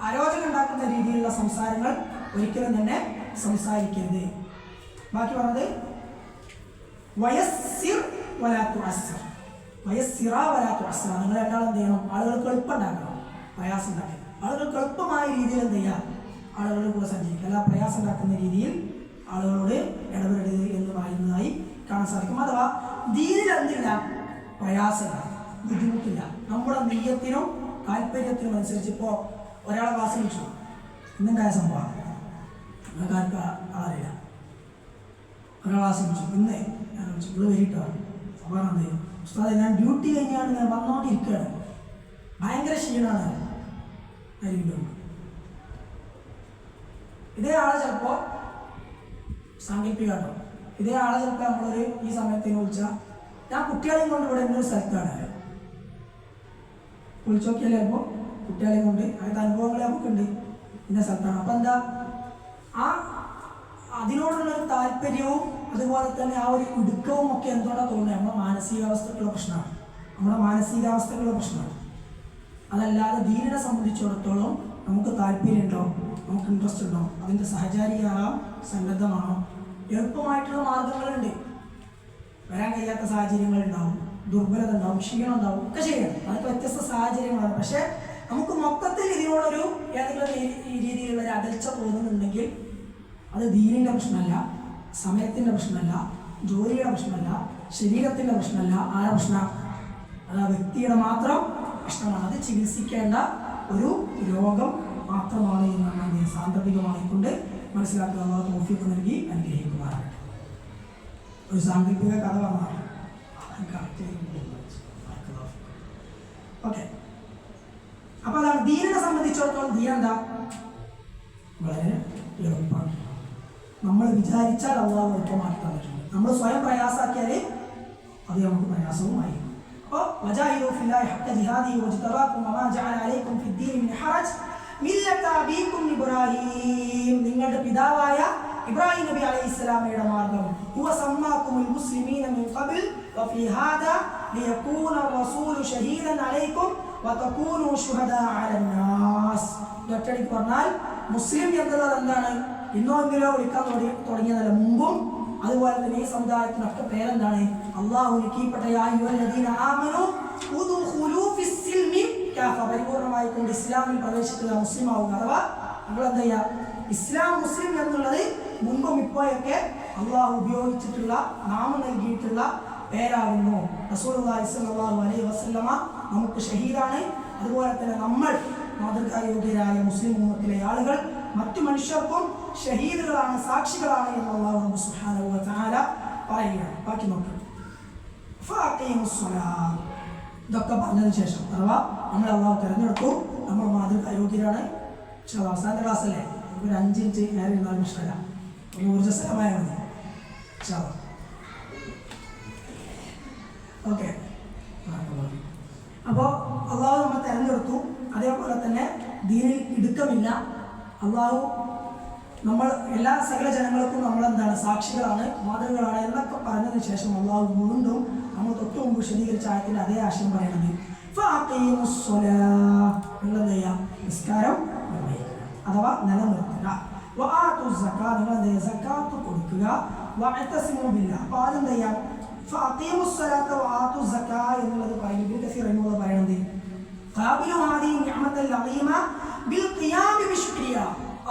അരോചകം ഉണ്ടാക്കുന്ന രീതിയിലുള്ള സംസാരങ്ങൾ ഒരിക്കലും തന്നെ സംസാരിക്കരുത്. ബാക്കി പറഞ്ഞത് വയസ്സിർ വലാ തുഅസ്സിർ, വയസ്സിറ വലാ തുഅസ്സിർ. നിങ്ങൾ രണ്ടാളും എന്ത് ചെയ്യണം, ആളുകൾക്ക് എളുപ്പം ഉണ്ടാക്കണം, പ്രയാസം ഉണ്ടാക്കണം. ആളുകൾക്ക് എളുപ്പമായ രീതിയിൽ എന്ത് ചെയ്യുക, ആളുകളുടെ കൂടെ സഞ്ചരിക്കുക, അല്ല പ്രയാസം ഉണ്ടാക്കുന്ന രീതിയിൽ ആളുകളോട് ഇടപെടരുത് എന്ന് പറയുന്നതായി കാണാൻ സാധിക്കും. അഥവാ ദീനിൽ എന്തില്ല, പ്രയാസമില്ല, ബുദ്ധിമുട്ടില്ല. നമ്മുടെ നിയ്യത്തിനും താല്പര്യത്തിനും അനുസരിച്ച്. ഇപ്പോൾ ഒരാളെ ക്ലാസ് വിളിച്ചു, ഇന്നുണ്ടായ സംഭവം നമുക്കാർക്ക് അറിയില്ല. ഒരാളെ ക്ലാസ് വിളിച്ചു, ഇന്ന് ഞാൻ വിളിച്ചു, ഇവിടെ വരിട്ടാണ്. അപ്പോൾ എന്ത് ചെയ്യും, ഉസ്താദേ ഞാൻ ഡ്യൂട്ടി കഴിഞ്ഞാണ് ഞാൻ വന്നുകൊണ്ടിരിക്കുകയാണ്, ഭയങ്കര ക്ഷീണമാണ് ആയിരിക്കും. ഇതേ ആളെ ചിലപ്പോൾ സാങ്കല്പികാട്ടോ, ഇതേ ആളെ ചിലപ്പോൾ നമ്മളൊരു ഈ സമയത്തിന് വിളിച്ചാൽ, ഞാൻ കുട്ടികളെയും കൊണ്ട് ഇവിടെ എന്നൊരു സ്ഥലത്താണ് വിളിച്ചു നോക്കിയാലേ ചിലപ്പോൾ കുട്ടികളെയും കൊണ്ട് അങ്ങനത്തെ അനുഭവങ്ങൾ നമുക്കുണ്ട് ഇന്ന സ്ഥലത്താണ്. അപ്പം എന്താ, ആ അതിനോടുള്ളൊരു താല്പര്യവും അതുപോലെ തന്നെ ആ ഒരു ഇടുക്കവും ഒക്കെ എന്തുകൊണ്ടാണ് തോന്നുന്നത്, നമ്മുടെ മാനസികാവസ്ഥക്കുള്ള പ്രശ്നമാണ്, നമ്മുടെ മാനസികാവസ്ഥക്കുള്ള പ്രശ്നമാണ്. അതല്ലാതെ ദീനിനെ സംബന്ധിച്ചിടത്തോളം നമുക്ക് താല്പര്യമുണ്ടോ, നമുക്ക് ഇൻട്രസ്റ്റ് ഉണ്ടോ, അതിൻ്റെ സഹചാരിയാകാം, സന്നദ്ധമാണോ, എളുപ്പമായിട്ടുള്ള മാർഗങ്ങളുണ്ട്. വരാൻ കഴിയാത്ത സാഹചര്യങ്ങളുണ്ടാവും, ദുർബലത ഉണ്ടാവും, ക്ഷീണം ഉണ്ടാവും, ഒക്കെ ചെയ്യണം. അതൊക്കെ വ്യത്യസ്ത സാഹചര്യങ്ങളാണ്. പക്ഷേ നമുക്ക് മൊത്തത്തിൽ ഇതിനോടൊരു ഏതെങ്കിലും രീതിയിലുള്ള ഒരു അകൽച്ച തോന്നുന്നുണ്ടെങ്കിൽ അത് ദീനിൻ്റെ പ്രശ്നമല്ല, സമയത്തിൻ്റെ പ്രശ്നമല്ല, ജോലിയുടെ പ്രശ്നമല്ല, ശരീരത്തിൻ്റെ പ്രശ്നമല്ല. ആരുടെ പ്രശ്നം? അത് ആ വ്യക്തിയുടെ മാത്രം പ്രശ്നമാണ്. അത് ചികിത്സിക്കേണ്ട ഒരു രോഗം മാത്രമാണ് എന്നാണ് സാന്ദർഭികമായിക്കൊണ്ട് മനസ്സിലാക്കുക. അള്ളാഹു തൗഫീഖ് നൽകി അനുഗ്രഹിക്കുമാറാകട്ടെ. ഒരു സാങ്കല്പിക കഥ പറഞ്ഞാണ്. ഓക്കെ, അപ്പൊ അതാണ് ദീനിനെ സംബന്ധിച്ചിടത്തോളം. ദീൻ എന്താ? വളരെ എളുപ്പമാണ്. നമ്മൾ വിചാരിച്ചാൽ അള്ളാഹു എളുപ്പമാക്കി തന്നിട്ടുണ്ട്. നമ്മൾ സ്വയം പ്രയാസാക്കിയാൽ അത് നമുക്ക് പ്രയാസവുമായി. അപ്പോൾ വജാഹിദു ഫില്ലാഹി ഹഖ്ക ജിഹാദിഹി വജ്തബാകും വമാ ജഅല അലൈക്കും ഫിദ്ദീനി മിൻ ഹറജ് മില്ലത അബീകും ഇബ്രാഹിം, നിങ്ങളുടെ പിതാവായ ഇബ്രാഹിം നബി അലൈഹിസ്സലാമയുടെ മാർഗ്ഗം. ഹുവ സമ്മാകുമുൽ മുസ്ലിമീന മിൻ ഖബൽ വഫീ ഹാദാ ലിയകൂന റസൂലു ഷഹീദൻ അലൈക്കും വതകൂനു ശുഹദാ അലന്നാസ്. ഒറ്റടിക്ക് പറഞ്ഞാൽ മുസ്ലിം എന്നുള്ളത് എന്താണ്? ഇന്നോ എങ്കിലോ വിളിക്കാൻ തുടങ്ങിയതല്ല, മുമ്പും അതുപോലെ തന്നെ ഈ സമുദായത്തിനൊക്കെ പേരെന്താണ്? അള്ളാഹുവിന് കീഴ്പ്പെട്ട പരിപൂർണമായി കൊണ്ട് ഇസ്ലാമിൽ പ്രവേശിക്കുക, മുസ്ലിം ആവുക. അഥവാ നമ്മൾ എന്താ ചെയ്യുക? ഇസ്ലാം മുസ്ലിം എന്നുള്ളത് മുമ്പും ഇപ്പോഴൊക്കെ അള്ളാഹു ഉപയോഗിച്ചിട്ടുള്ള നാമം നൽകിയിട്ടുള്ള പേരാകുന്നു. റസൂലുള്ളാഹി സ്വല്ലല്ലാഹു അലൈഹി വസല്ലമ നമുക്ക് ഷഹീദാണ്. അതുപോലെ തന്നെ നമ്മൾ മാതൃകായോഗ്യരായ മുസ്ലിം ഉമ്മത്തിലെ ആളുകൾ മറ്റു മനുഷ്യർക്കും ഷഹീദുകളാണ്, സാക്ഷികളാണ് എന്ന് അല്ലാഹു സുബ്ഹാനഹു വ തആല പറയുകയാണ്. ബാക്കി നോക്കാം. ഇതൊക്കെ പറഞ്ഞതിന് ശേഷം, അഥവാ നമ്മൾ അള്ളാഹു തിരഞ്ഞെടുത്തു, നമ്മൾ മാതൃകായോഗ്യരാണ്. അവസാന ക്ലാസ് അല്ലേ, ഒരു 5 മിനിറ്റ് നേരെ ഇരുന്നാലും ഇഷ്ടമല്ല, ഒരു ഊർജ്ജസ്വലമായ മതി. ഓക്കെ, അപ്പോൾ അള്ളാഹു നമ്മൾ തിരഞ്ഞെടുത്തു. അതേപോലെ തന്നെ ദീനിൽ ഇടുക്കമില്ല. അള്ളാഹു നമ്മൾ എല്ലാ സകല ജനങ്ങൾക്കും നമ്മളെന്താണ്? സാക്ഷികളാണ്, മാതൃകളാണ് എന്നൊക്കെ പറഞ്ഞതിന് ശേഷം അള്ളാഹു വീണ്ടും നമ്മൾ തൊട്ട് മുമ്പ് വിശദീകരിച്ച ആയത്തിൻ്റെ അതേ ആശയം പറയണത് നിങ്ങളെന്ത് ചെയ്യുക? നിസ്കാരം നിർവഹിക്കുക അഥവാ നിലനിർത്തുക. നിങ്ങൾ സക്കാത്ത് കൊടുക്കുക. അപ്പോൾ ആദ്യം എന്ത് ചെയ്യാം? എന്നുള്ളത് പറയുന്നത്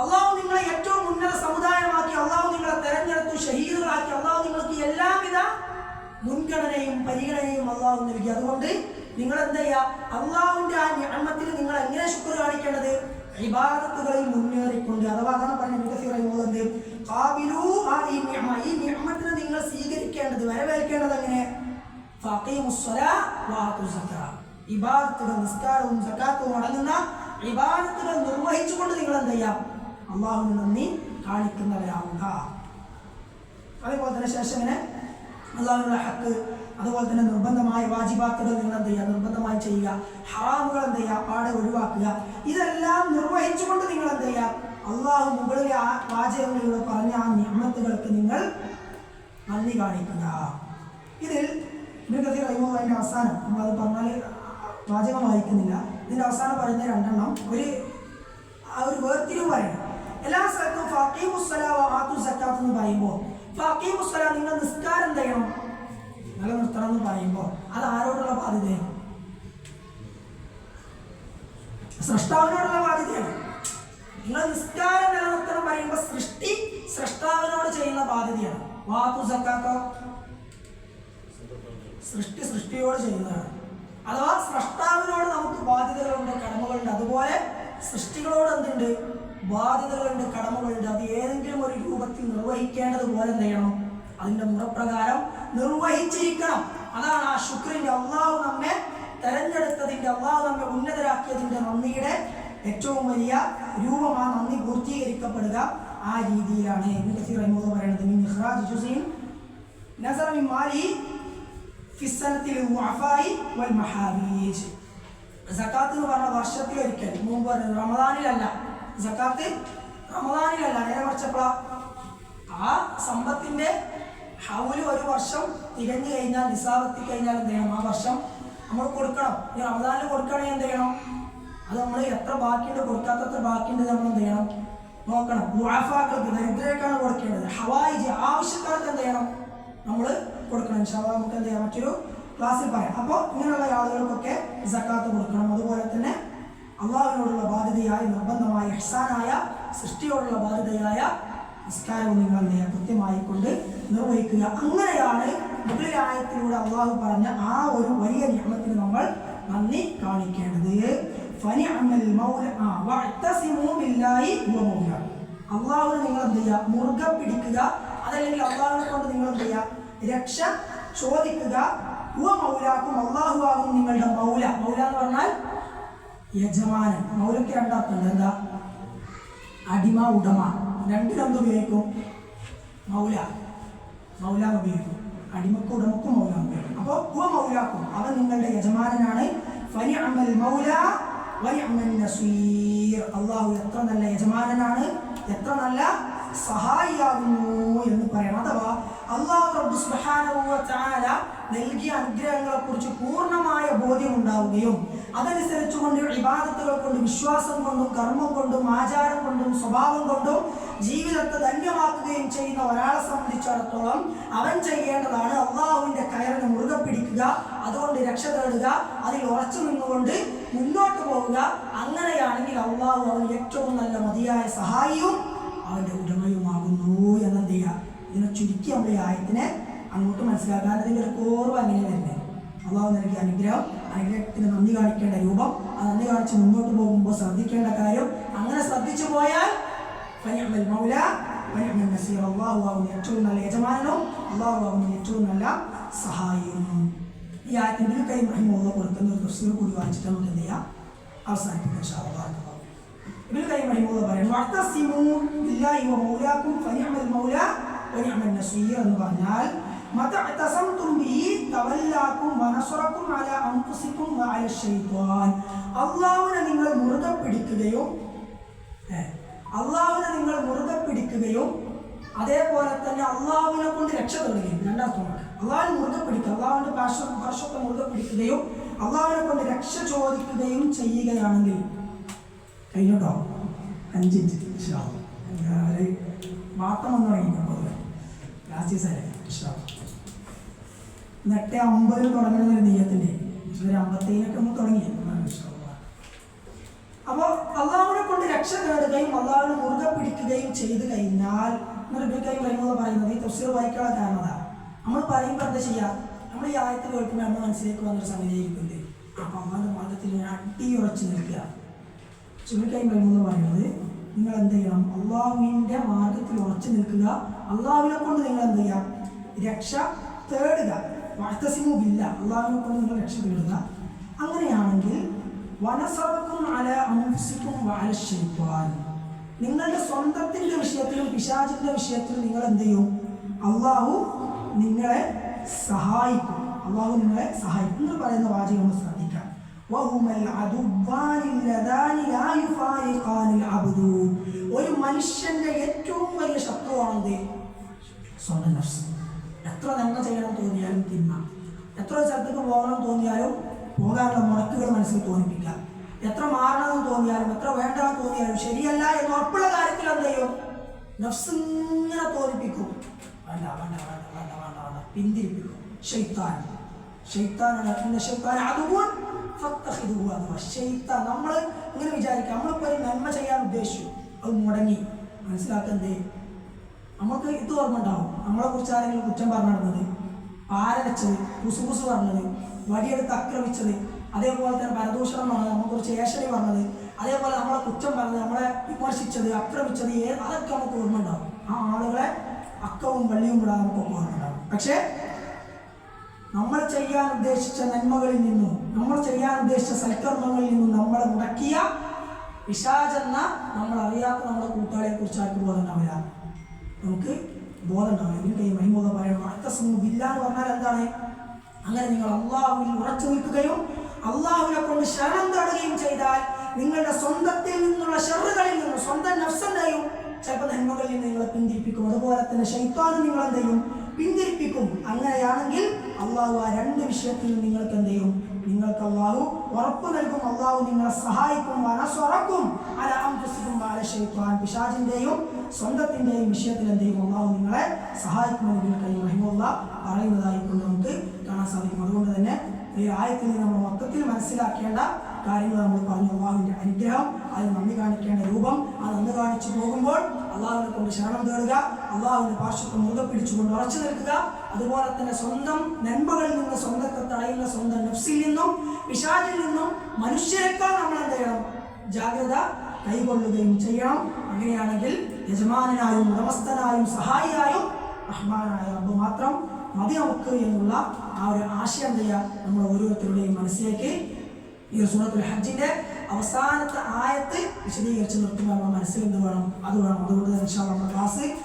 അള്ളാഹു നിങ്ങളെ ഏറ്റവും ഉന്നത സമുദായമാക്കി, അള്ളാഹു നിങ്ങളെ തെരഞ്ഞെടുത്തു, ഷഹീദുകളാക്കി. അള്ളാഹു നിങ്ങൾക്ക് എല്ലാവിധ മുൻഗണനയും പരിഗണനയും അള്ളാഹു നൽകി. അതുകൊണ്ട് നിങ്ങൾ എന്താ ചെയ്യുക? അള്ളാഹുവിന്റെ ആ നിഅമത്തിന് നിങ്ങൾ എങ്ങനെ ശുക്ർ കാണിക്കേണ്ടത്? ഇബാദത്തുകളിൽ മുന്നേറിക്കൊണ്ട്. അഥവാ അതാണ് പറഞ്ഞത്, ഈ നിഅമത്തിനെ നിങ്ങൾ സ്വീകരിക്കേണ്ടത്, വരവേൽക്കേണ്ടത് എങ്ങനെ? ഇബാദത്തുകൾ, നിസ്കാരവും സക്കാത്തും അടങ്ങുന്ന ഇബാദത്തുകൾ നിർവഹിച്ചുകൊണ്ട് നിങ്ങൾ എന്ത് ചെയ്യാം? അള്ളാഹുവിന് നന്ദി കാണിക്കുന്നവരാവുക. അതേപോലെ തന്നെ ശേഷം ഇങ്ങനെ അള്ളാഹുവിനുള്ള ഹക്ക്, അതുപോലെ തന്നെ നിർബന്ധമായ വാജിബാത്തുകൾ നിങ്ങൾ എന്ത് ചെയ്യുക? നിർബന്ധമായി ചെയ്യുക. ഹറാമുകൾ എന്ത് ചെയ്യുക? പാടെ ഒഴിവാക്കുക. ഇതെല്ലാം നിർവഹിച്ചുകൊണ്ട് നിങ്ങൾ എന്ത് ചെയ്യുക? അള്ളാഹു മുകളിലെ ആ വാചകങ്ങളിലൂടെ പറഞ്ഞ ആ നിഅമത്തുകൾക്ക് നിങ്ങൾ നന്ദി കാണിക്കുക. ഇതിൽ ഇബ്നു കസീർ റഹിമഹുള്ളാഹിന്റെ അവസാനം, നമ്മളത് പറഞ്ഞാൽ വാചകം വായിക്കുന്നില്ല, ഇതിൻ്റെ അവസാനം പറയുന്ന 2 ഒരു വേർതിരിവ് പറയണം. എല്ലാ സ്ഥലത്തും എന്ന് പറയുമ്പോൾ നിങ്ങൾ നിസ്കാരം ചെയ്യണം, നിലനിർത്തണം എന്ന് പറയുമ്പോൾ അത് ആരോടുള്ള ബാധ്യതയാണ്? സൃഷ്ടാവിനോടുള്ള ബാധ്യതയാണ്. നിങ്ങൾ നിസ്കാരം നിലനിർത്തണം പറയുമ്പോൾ സൃഷ്ടി സൃഷ്ടാവിനോട് ചെയ്യുന്ന ബാധ്യതയാണ്. വാത്തു സക്കാത്തോ സൃഷ്ടി സൃഷ്ടിയോട് ചെയ്യുന്നതാണ്. അഥവാ സൃഷ്ടാവിനോട് നമുക്ക് ബാധ്യതകളുണ്ട്, കടമകളുണ്ട്. അതുപോലെ സൃഷ്ടികളോട് എന്തുണ്ട്? ബാധ്യതകളുണ്ട്, കടമകളുണ്ട്. അത് ഏതെങ്കിലും ഒരു രൂപത്തിൽ നിർവഹിക്കേണ്ടതുപോലെ എന്ത് ചെയ്യണം? അതിൻ്റെ മുറപ്രകാരം നിർവഹിച്ചിരിക്കണം. അതാണ് ആ ശുക്രിൻ്റെ, അള്ളാഹു നമ്മെ തെരഞ്ഞെടുത്തതിൻ്റെ, അള്ളാഹു നമ്മെ ഉന്നതരാക്കിയതിൻ്റെ നന്ദിയുടെ ഏറ്റവും വലിയ രൂപം. ആ നന്ദി പൂർത്തീകരിക്കപ്പെടുക ആ രീതിയിലാണ്. ഇബ്നു കസീർ റഹിമഹുല്ലാഹ് പറയുന്നത്, മിൻ ഇഖ്റാജ് ജുസ്ഇൻ നസറ മിൻ മാലി ഫി സനത്തിൽ വഅഫായി വൽ മഹാബീജ്. സക്കാത്ത് എന്ന് പറഞ്ഞ വർഷത്തിലൊരിക്കൽ, മുമ്പ് റമദാനിലല്ല. സക്കാത്ത് റമദാനിലല്ല, നേരെ മറിച്ചപ്പോൾ ആ സമ്പത്തിന്റെ ഹൗല് ഒരു വർഷം തികഞ്ഞു കഴിഞ്ഞാൽ, നിസാബെത്തി കഴിഞ്ഞാൽ എന്ത് ചെയ്യണം? ആ വർഷം നമ്മൾ കൊടുക്കണം. ഈ റമദാനിൽ കൊടുക്കുകയാണെങ്കിൽ എന്ത് ചെയ്യണം? അത് നമ്മൾ എത്ര ബാക്കിയുണ്ട്, കൊടുക്കാത്തത്ര ബാക്കിയുണ്ട് നമ്മൾ എന്ത് ചെയ്യണം? നോക്കണം. ദുആഫാക്കൾക്ക്, ദരിദ്രർക്കാണ് കൊടുക്കേണ്ടത്. ഹവായിജ്, ആവശ്യക്കാർക്ക് എന്ത് ചെയ്യണം? നമ്മൾ കൊടുക്കണം. ഇൻഷാ അല്ലാഹ് നമുക്ക് എന്ത് ചെയ്യാം? മറ്റൊരു ക്ലാസ്സിൽ പറയാം. അപ്പോൾ ഇങ്ങനെയുള്ള ആളുകൾക്കൊക്കെ സക്കാത്ത് കൊടുക്കണം. അതുപോലെ തന്നെ അള്ളാഹുവിനോടുള്ള ബാധ്യതയായ നിർബന്ധമായ ഇഹ്സാനായ സൃഷ്ടിയോടുള്ള ബാധ്യതയായ നിസ്കാരവും നിങ്ങൾ എന്ത് ചെയ്യുക, കൃത്യമായി കൊണ്ട് നിർവഹിക്കുക. അങ്ങനെയാണ് മുകളിലെ ആയത്തിലൂടെ അള്ളാഹു പറഞ്ഞ ആ ഒരു വലിയ നിയമത്തിന് നമ്മൾ നന്ദി കാണിക്കേണ്ടത്. അള്ളാഹുവിനെ നിങ്ങൾ എന്ത് ചെയ്യുക, മുറുകെ പിടിക്കുക. അതല്ലെങ്കിൽ അള്ളാഹുവിനെ കൊണ്ട് നിങ്ങൾ എന്ത് ചെയ്യുക, രക്ഷ ചോദിക്കുക. മൗലാക്കും അള്ളാഹു ആകും നിങ്ങളുടെ മൗല. മൗല എന്ന് പറഞ്ഞാൽ യജമാനൻ. മൗലയ്ക്ക് രണ്ടർത്ഥമുണ്ട്. എന്താ? അടിമ, ഉടമ. രണ്ടിനെന്ത് ഉപയോഗിക്കും? മൗല എന്ന് ഉപയോഗിക്കും. അടിമക്കും ഉടമക്കും മൗല ഉപയോഗിക്കും. അപ്പോൾ മൗലാക്കും അവൻ നിങ്ങളുടെ യജമാനനാണ്. ഫനിഅമൽ മൗല വനിഅമൻ നസീർ. അള്ളാഹു എത്ര നല്ല യജമാനനാണ്, എത്ര നല്ല സഹായിയാകുന്നു എന്ന് പറയണം. അഥവാ അള്ളാഹു റബ്ബ് സുബ്ഹാനഹു വ തആല നൽകിയ അനുഗ്രഹങ്ങളെ കുറിച്ച് പൂർണ്ണമായ ബോധ്യം ഉണ്ടാവുകയും അതനുസരിച്ചുകൊണ്ട് ഇബാദത്തുകൾ കൊണ്ട്, വിശ്വാസം കൊണ്ടും കർമ്മം കൊണ്ടും ആചാരം കൊണ്ടും സ്വഭാവം കൊണ്ടും ജീവിതത്തെ ധന്യമാക്കുകയും ചെയ്യുന്ന ഒരാളെ സംബന്ധിച്ചിടത്തോളം അവൻ ചെയ്യേണ്ടതാണ് അള്ളാഹുവിൻ്റെ കയറിന് മുറുകെ പിടിക്കുക, അതുകൊണ്ട് രക്ഷ തേടുക, അതിൽ ഉറച്ചു നിന്നുകൊണ്ട് മുന്നോട്ട് പോവുക. അങ്ങനെയാണെങ്കിൽ അള്ളാഹു അവൻ ഏറ്റവും നല്ല മതിയായ സഹായിയും അവൻ്റെ ഉടമയുമാകുന്നു എന്നെന്ത് ചെയ്യുക. ഇതിനെ ചുരുക്കി നമ്മൾ ഈ ആയത്തിനെ അങ്ങോട്ട് മനസ്സിലാക്കാൻ അതിൻ്റെ ഒരു കോർവ് അങ്ങനെ വരുന്നത്. അള്ളാഹു നൽകിയ അനുഗ്രഹത്തിന് നന്ദി കാണിക്കേണ്ട രൂപം, ആ നന്ദി കാണിച്ച് മുന്നോട്ട് പോകുമ്പോൾ ശ്രദ്ധിക്കേണ്ട കാര്യം, അങ്ങനെ ശ്രദ്ധിച്ചു പോയാൽ ഫനിഅമൽ മൗല വനിഅമൻ നസീർ. അള്ളാഹു ആവുന്ന ഏറ്റവും നല്ല യജമാനനും അള്ളാഹു ആവുന്ന ഏറ്റവും നല്ല സഹായിയും. ഈ ആയത്തിന് ഇബ്നുൽ ഖയ്യിം റഹിമഹുല്ലാഹ് കൊടുക്കുന്ന ഒരു തഫ്സീർ കൂടി വായിച്ചിട്ട് നമുക്ക് എന്ത് ചെയ്യാം, അവസാനിപ്പിക്കാം ഇൻഷാ അല്ലാഹ്. ഇബ്നുൽ ഖയ്യിം റഹിമഹുല്ലാഹ് പറയുന്നു, വഅതസിമു ബില്ലാഹി വ മൗലാക്കും ഫനിഅമൽ മൗല വനിഅമൻ നസീർ എന്ന് പറഞ്ഞാൽ അള്ളാഹുവിനെ നിങ്ങൾ മുറുകെ പിടിക്കുകയും അതേപോലെ തന്നെ അള്ളാഹുവിനെ കൊണ്ട് രക്ഷ തേടുകയും. രണ്ടാമത്തെ അള്ളാഹുവിനെ മുറുകെ പിടിക്കുക, അള്ളാഹുവിന്റെ ഭാഷത്തെ മുറുകെ പിടിക്കുകയും അള്ളാഹുവിനെ കൊണ്ട് രക്ഷ ചോദിക്കുകയും ചെയ്യുകയാണെങ്കിൽ കഴിഞ്ഞോട്ടോ 5 മിനിറ്റ് വാട്ടം വന്നു തുടങ്ങിയിട്ടുണ്ടോ? ലാസ്റ്റ് ദിവസമല്ലേ എന്നിട്ട് 50 തുടങ്ങണമെന്നൊരു നെയ്യത്തിൻ്റെ 57 ഒന്ന് തുടങ്ങി. അപ്പോൾ അള്ളാഹുവിനെ കൊണ്ട് രക്ഷ നേടുകയും അള്ളാഹുവിനെ മുറുകെ പിടിക്കുകയും ചെയ്തു കഴിഞ്ഞാൽ പറയുന്നത് ഈ തഫ്സീർ വായിക്കാനുള്ള കാരണത നമ്മൾ പറയുമ്പോൾ എന്താ ചെയ്യുക, നമ്മൾ ഈ ആയത്ത് കേൾക്കുമ്പോൾ നമ്മുടെ മനസ്സിലേക്ക് വന്നൊരു സമയമായിരിക്കില്ലേ, അപ്പം അള്ളാഹുവിൻ്റെ മാർഗത്തിൽ അടിയുറച്ച് നിൽക്കുക. ചുരുക്കായി പറയുന്നത് നിങ്ങൾ എന്ത് ചെയ്യണം, അള്ളാഹുവിൻ്റെ മാർഗത്തിൽ ഉറച്ചു നിൽക്കുക, അള്ളാഹുവിനെ കൊണ്ട് നിങ്ങൾ എന്ത് ചെയ്യാം, രക്ഷ തേടുക. വഅതസിമു ബില്ലാഹ്, അള്ളാഹുവിനെ കൊണ്ട് നിങ്ങൾ രക്ഷ തേടുക. അങ്ങനെയാണെങ്കിൽ വനസറക്കും അല അൻഫുസിക്കും വഅല ശൈത്വാൻ, നിങ്ങളുടെ സ്വന്തത്തിൻ്റെ വിഷയത്തിലും പിശാചിൻ്റെ വിഷയത്തിലും നിങ്ങൾ എന്ത് ചെയ്യും, അള്ളാഹു നിങ്ങളെ സഹായിക്കും. അള്ളാഹു നിങ്ങളെ സഹായിക്കും എന്ന് പറയുന്ന വാചകം ഒന്ന് ശ്രദ്ധിക്കാം. ഒരു മനുഷ്യന്റെ ഏറ്റവും വലിയ ശത്രുവാണെന്ത്, സ്വന്തം നഫ്സ്. എത്ര നന്മ ചെയ്യണം തോന്നിയാലും തിന്മ, എത്ര സ്ഥലത്തേക്ക് പോകണം തോന്നിയാലും പോകാനുള്ള മുടക്കുകൾ മനസ്സിൽ തോന്നിപ്പിക്കുക, എത്ര മാറണമെന്ന് തോന്നിയാലും എത്ര വേണ്ടെന്ന് തോന്നിയാലും ശരിയല്ല എന്ന് ഉറപ്പുള്ള കാര്യത്തിൽ എന്ത് ചെയ്യും, നഫ്സ് ഇങ്ങനെ തോന്നിപ്പിക്കും, വേണ്ട വേണ്ട വേണ്ട വേണ്ട വേണ്ട വേണ്ട പിന്തിരിപ്പിക്കും. നമ്മൾ ഇങ്ങനെ വിചാരിക്കുക, നമ്മളിപ്പോൾ ഒരു നന്മ ചെയ്യാൻ ഉദ്ദേശിച്ചു, അത് മുടങ്ങി. മനസ്സിലാക്കുന്നത് നമുക്ക് ഇത് ഓർമ്മ ഉണ്ടാവും, നമ്മളെ കുറിച്ച് ആരെങ്കിലും കുറ്റം പറഞ്ഞു നടന്നത്, പാരവച്ചത്, കുസുകുസു പറഞ്ഞത്, വടിയെടുത്ത് ആക്രമിച്ചത്, അതേപോലെ തന്നെ പരദൂഷണം പറഞ്ഞത്, നമ്മളെക്കുറിച്ച് ഏഷണി പറഞ്ഞത്, അതേപോലെ നമ്മളെ കുറ്റം പറഞ്ഞത്, നമ്മളെ വിമർശിച്ചത്, ആക്രമിച്ചത്, അതൊക്കെ നമുക്ക് ഓർമ്മ ഉണ്ടാവും. ആ ആളുകളെ അക്കവും വള്ളിയും കൂടാതെ നമുക്ക് ഓർമ്മ ഉണ്ടാവും. പക്ഷേ നമ്മൾ ചെയ്യാൻ ഉദ്ദേശിച്ച നന്മകളിൽ നിന്നും, നമ്മൾ ചെയ്യാൻ ഉദ്ദേശിച്ച സൽക്കർമ്മങ്ങളിൽ നിന്നും നമ്മളെ മുടക്കിയ പിശാചെന്ന നമ്മൾ അറിയാത്ത നമ്മുടെ കൂട്ടാളിയെ കുറിച്ച് ആർക്കും ബോധം ഉണ്ടാവില്ല, നമുക്ക് ബോധം ഉണ്ടാവില്ല. ഇതിൻ്റെ ഈ മഹിമ പറയണം, വഅതസിമു ബില്ലാഹ് എന്ന് പറഞ്ഞാൽ എന്താണ്, അങ്ങനെ നിങ്ങൾ അള്ളാഹുവിൽ ഉറച്ചു നിൽക്കുകയും അള്ളാഹുവിനെ കൊണ്ട് ശരണം തേടുകയും ചെയ്താൽ നിങ്ങളുടെ സ്വന്തത്തിൽ നിന്നുള്ള ഷർറുകളിൽ നിന്നും, സ്വന്തം നഫ്സെന്തെയും ചിലപ്പോൾ നന്മകളിൽ നിന്ന് നിങ്ങളെ പിന്തിരിപ്പിക്കും, അതുപോലെ തന്നെ ശൈത്താനും നിങ്ങൾ എന്തെയും പിന്തിരിപ്പിക്കും. അങ്ങനെയാണെങ്കിൽ അള്ളാഹു ആ 2 വിഷയത്തിലും നിങ്ങൾക്ക് എന്ത് ചെയ്യും, നിങ്ങൾക്ക് അള്ളാഹു ഉറപ്പ് നൽകും, അള്ളാഹു നിങ്ങളെ സഹായിക്കും. വനസ്വറക്കും അല അൻഫുസിക്കും വഅല ശൈത്വാൻ, പിശാചിൻ്റെയും സ്വന്തത്തിൻ്റെയും വിഷയത്തിൽ എന്ത് ചെയ്യും, അള്ളാഹു നിങ്ങളെ സഹായിക്കുമെന്ന് ഇബ്നുൽ ഖയ്യിം റഹിമഹുല്ലാഹ് പറയുന്നതായി കൊണ്ട് നമുക്ക് കാണാം. കാണാൻ സാധിക്കും. അതുകൊണ്ട് തന്നെ ഈ ആയത്തിൽ നമ്മൾ മൊത്തത്തിൽ മനസ്സിലാക്കേണ്ട കാര്യങ്ങൾ നമ്മൾ പറഞ്ഞു. അള്ളാഹുവിൻ്റെ അനുഗ്രഹം, അതിന് നന്ദി കാണിക്കേണ്ട രൂപം, ആ നന്ദി കാണിച്ചു പോകുമ്പോൾ അള്ളാഹുവിനെ കൊണ്ട് ശരണം തേടുക, അള്ളാഹുവിൻ്റെ പാർശ്വത്വം മുറുകെ പിടിച്ചുകൊണ്ട് ഉറച്ചു നിൽക്കുക. അതുപോലെ തന്നെ സ്വന്തം നന്മകളിൽ നിന്ന് സ്വന്തത്തെ തടയുന്ന സ്വന്തം നഫ്സിൽ നിന്നും പിശാചിൽ നിന്നും മനുഷ്യരെക്കാൾ നമ്മൾ എന്ത് ചെയ്യണം? ജാഗ്രത കൈകൊള്ളുകയും ചെയ്യണം. അങ്ങനെയാണെങ്കിൽ യജമാനായും ഉടമസ്ഥനായും സഹായിയായും റഹ്മാനായ റബ്ബ് മാത്രം മതി നമുക്ക് എന്നുള്ള ആ ഒരു ആശയം എന്ത് ചെയ്യുക? നമ്മൾ ഓരോരുത്തരുടെയും മനസ്സിലേക്ക് ഈ സൂറത്തുൽ ഹജ്ജിന്റെ അവസാനത്തെ ആയത്ത് വിശദീകരിച്ച് നിർത്തുമ്പോൾ നമ്മുടെ മനസ്സിൽ എന്ത് വേണം? അത് വേണം. അതുകൊണ്ട് തന്നെ ഇൻഷാ അല്ലാഹ് നമ്മുടെ ക്ലാസ്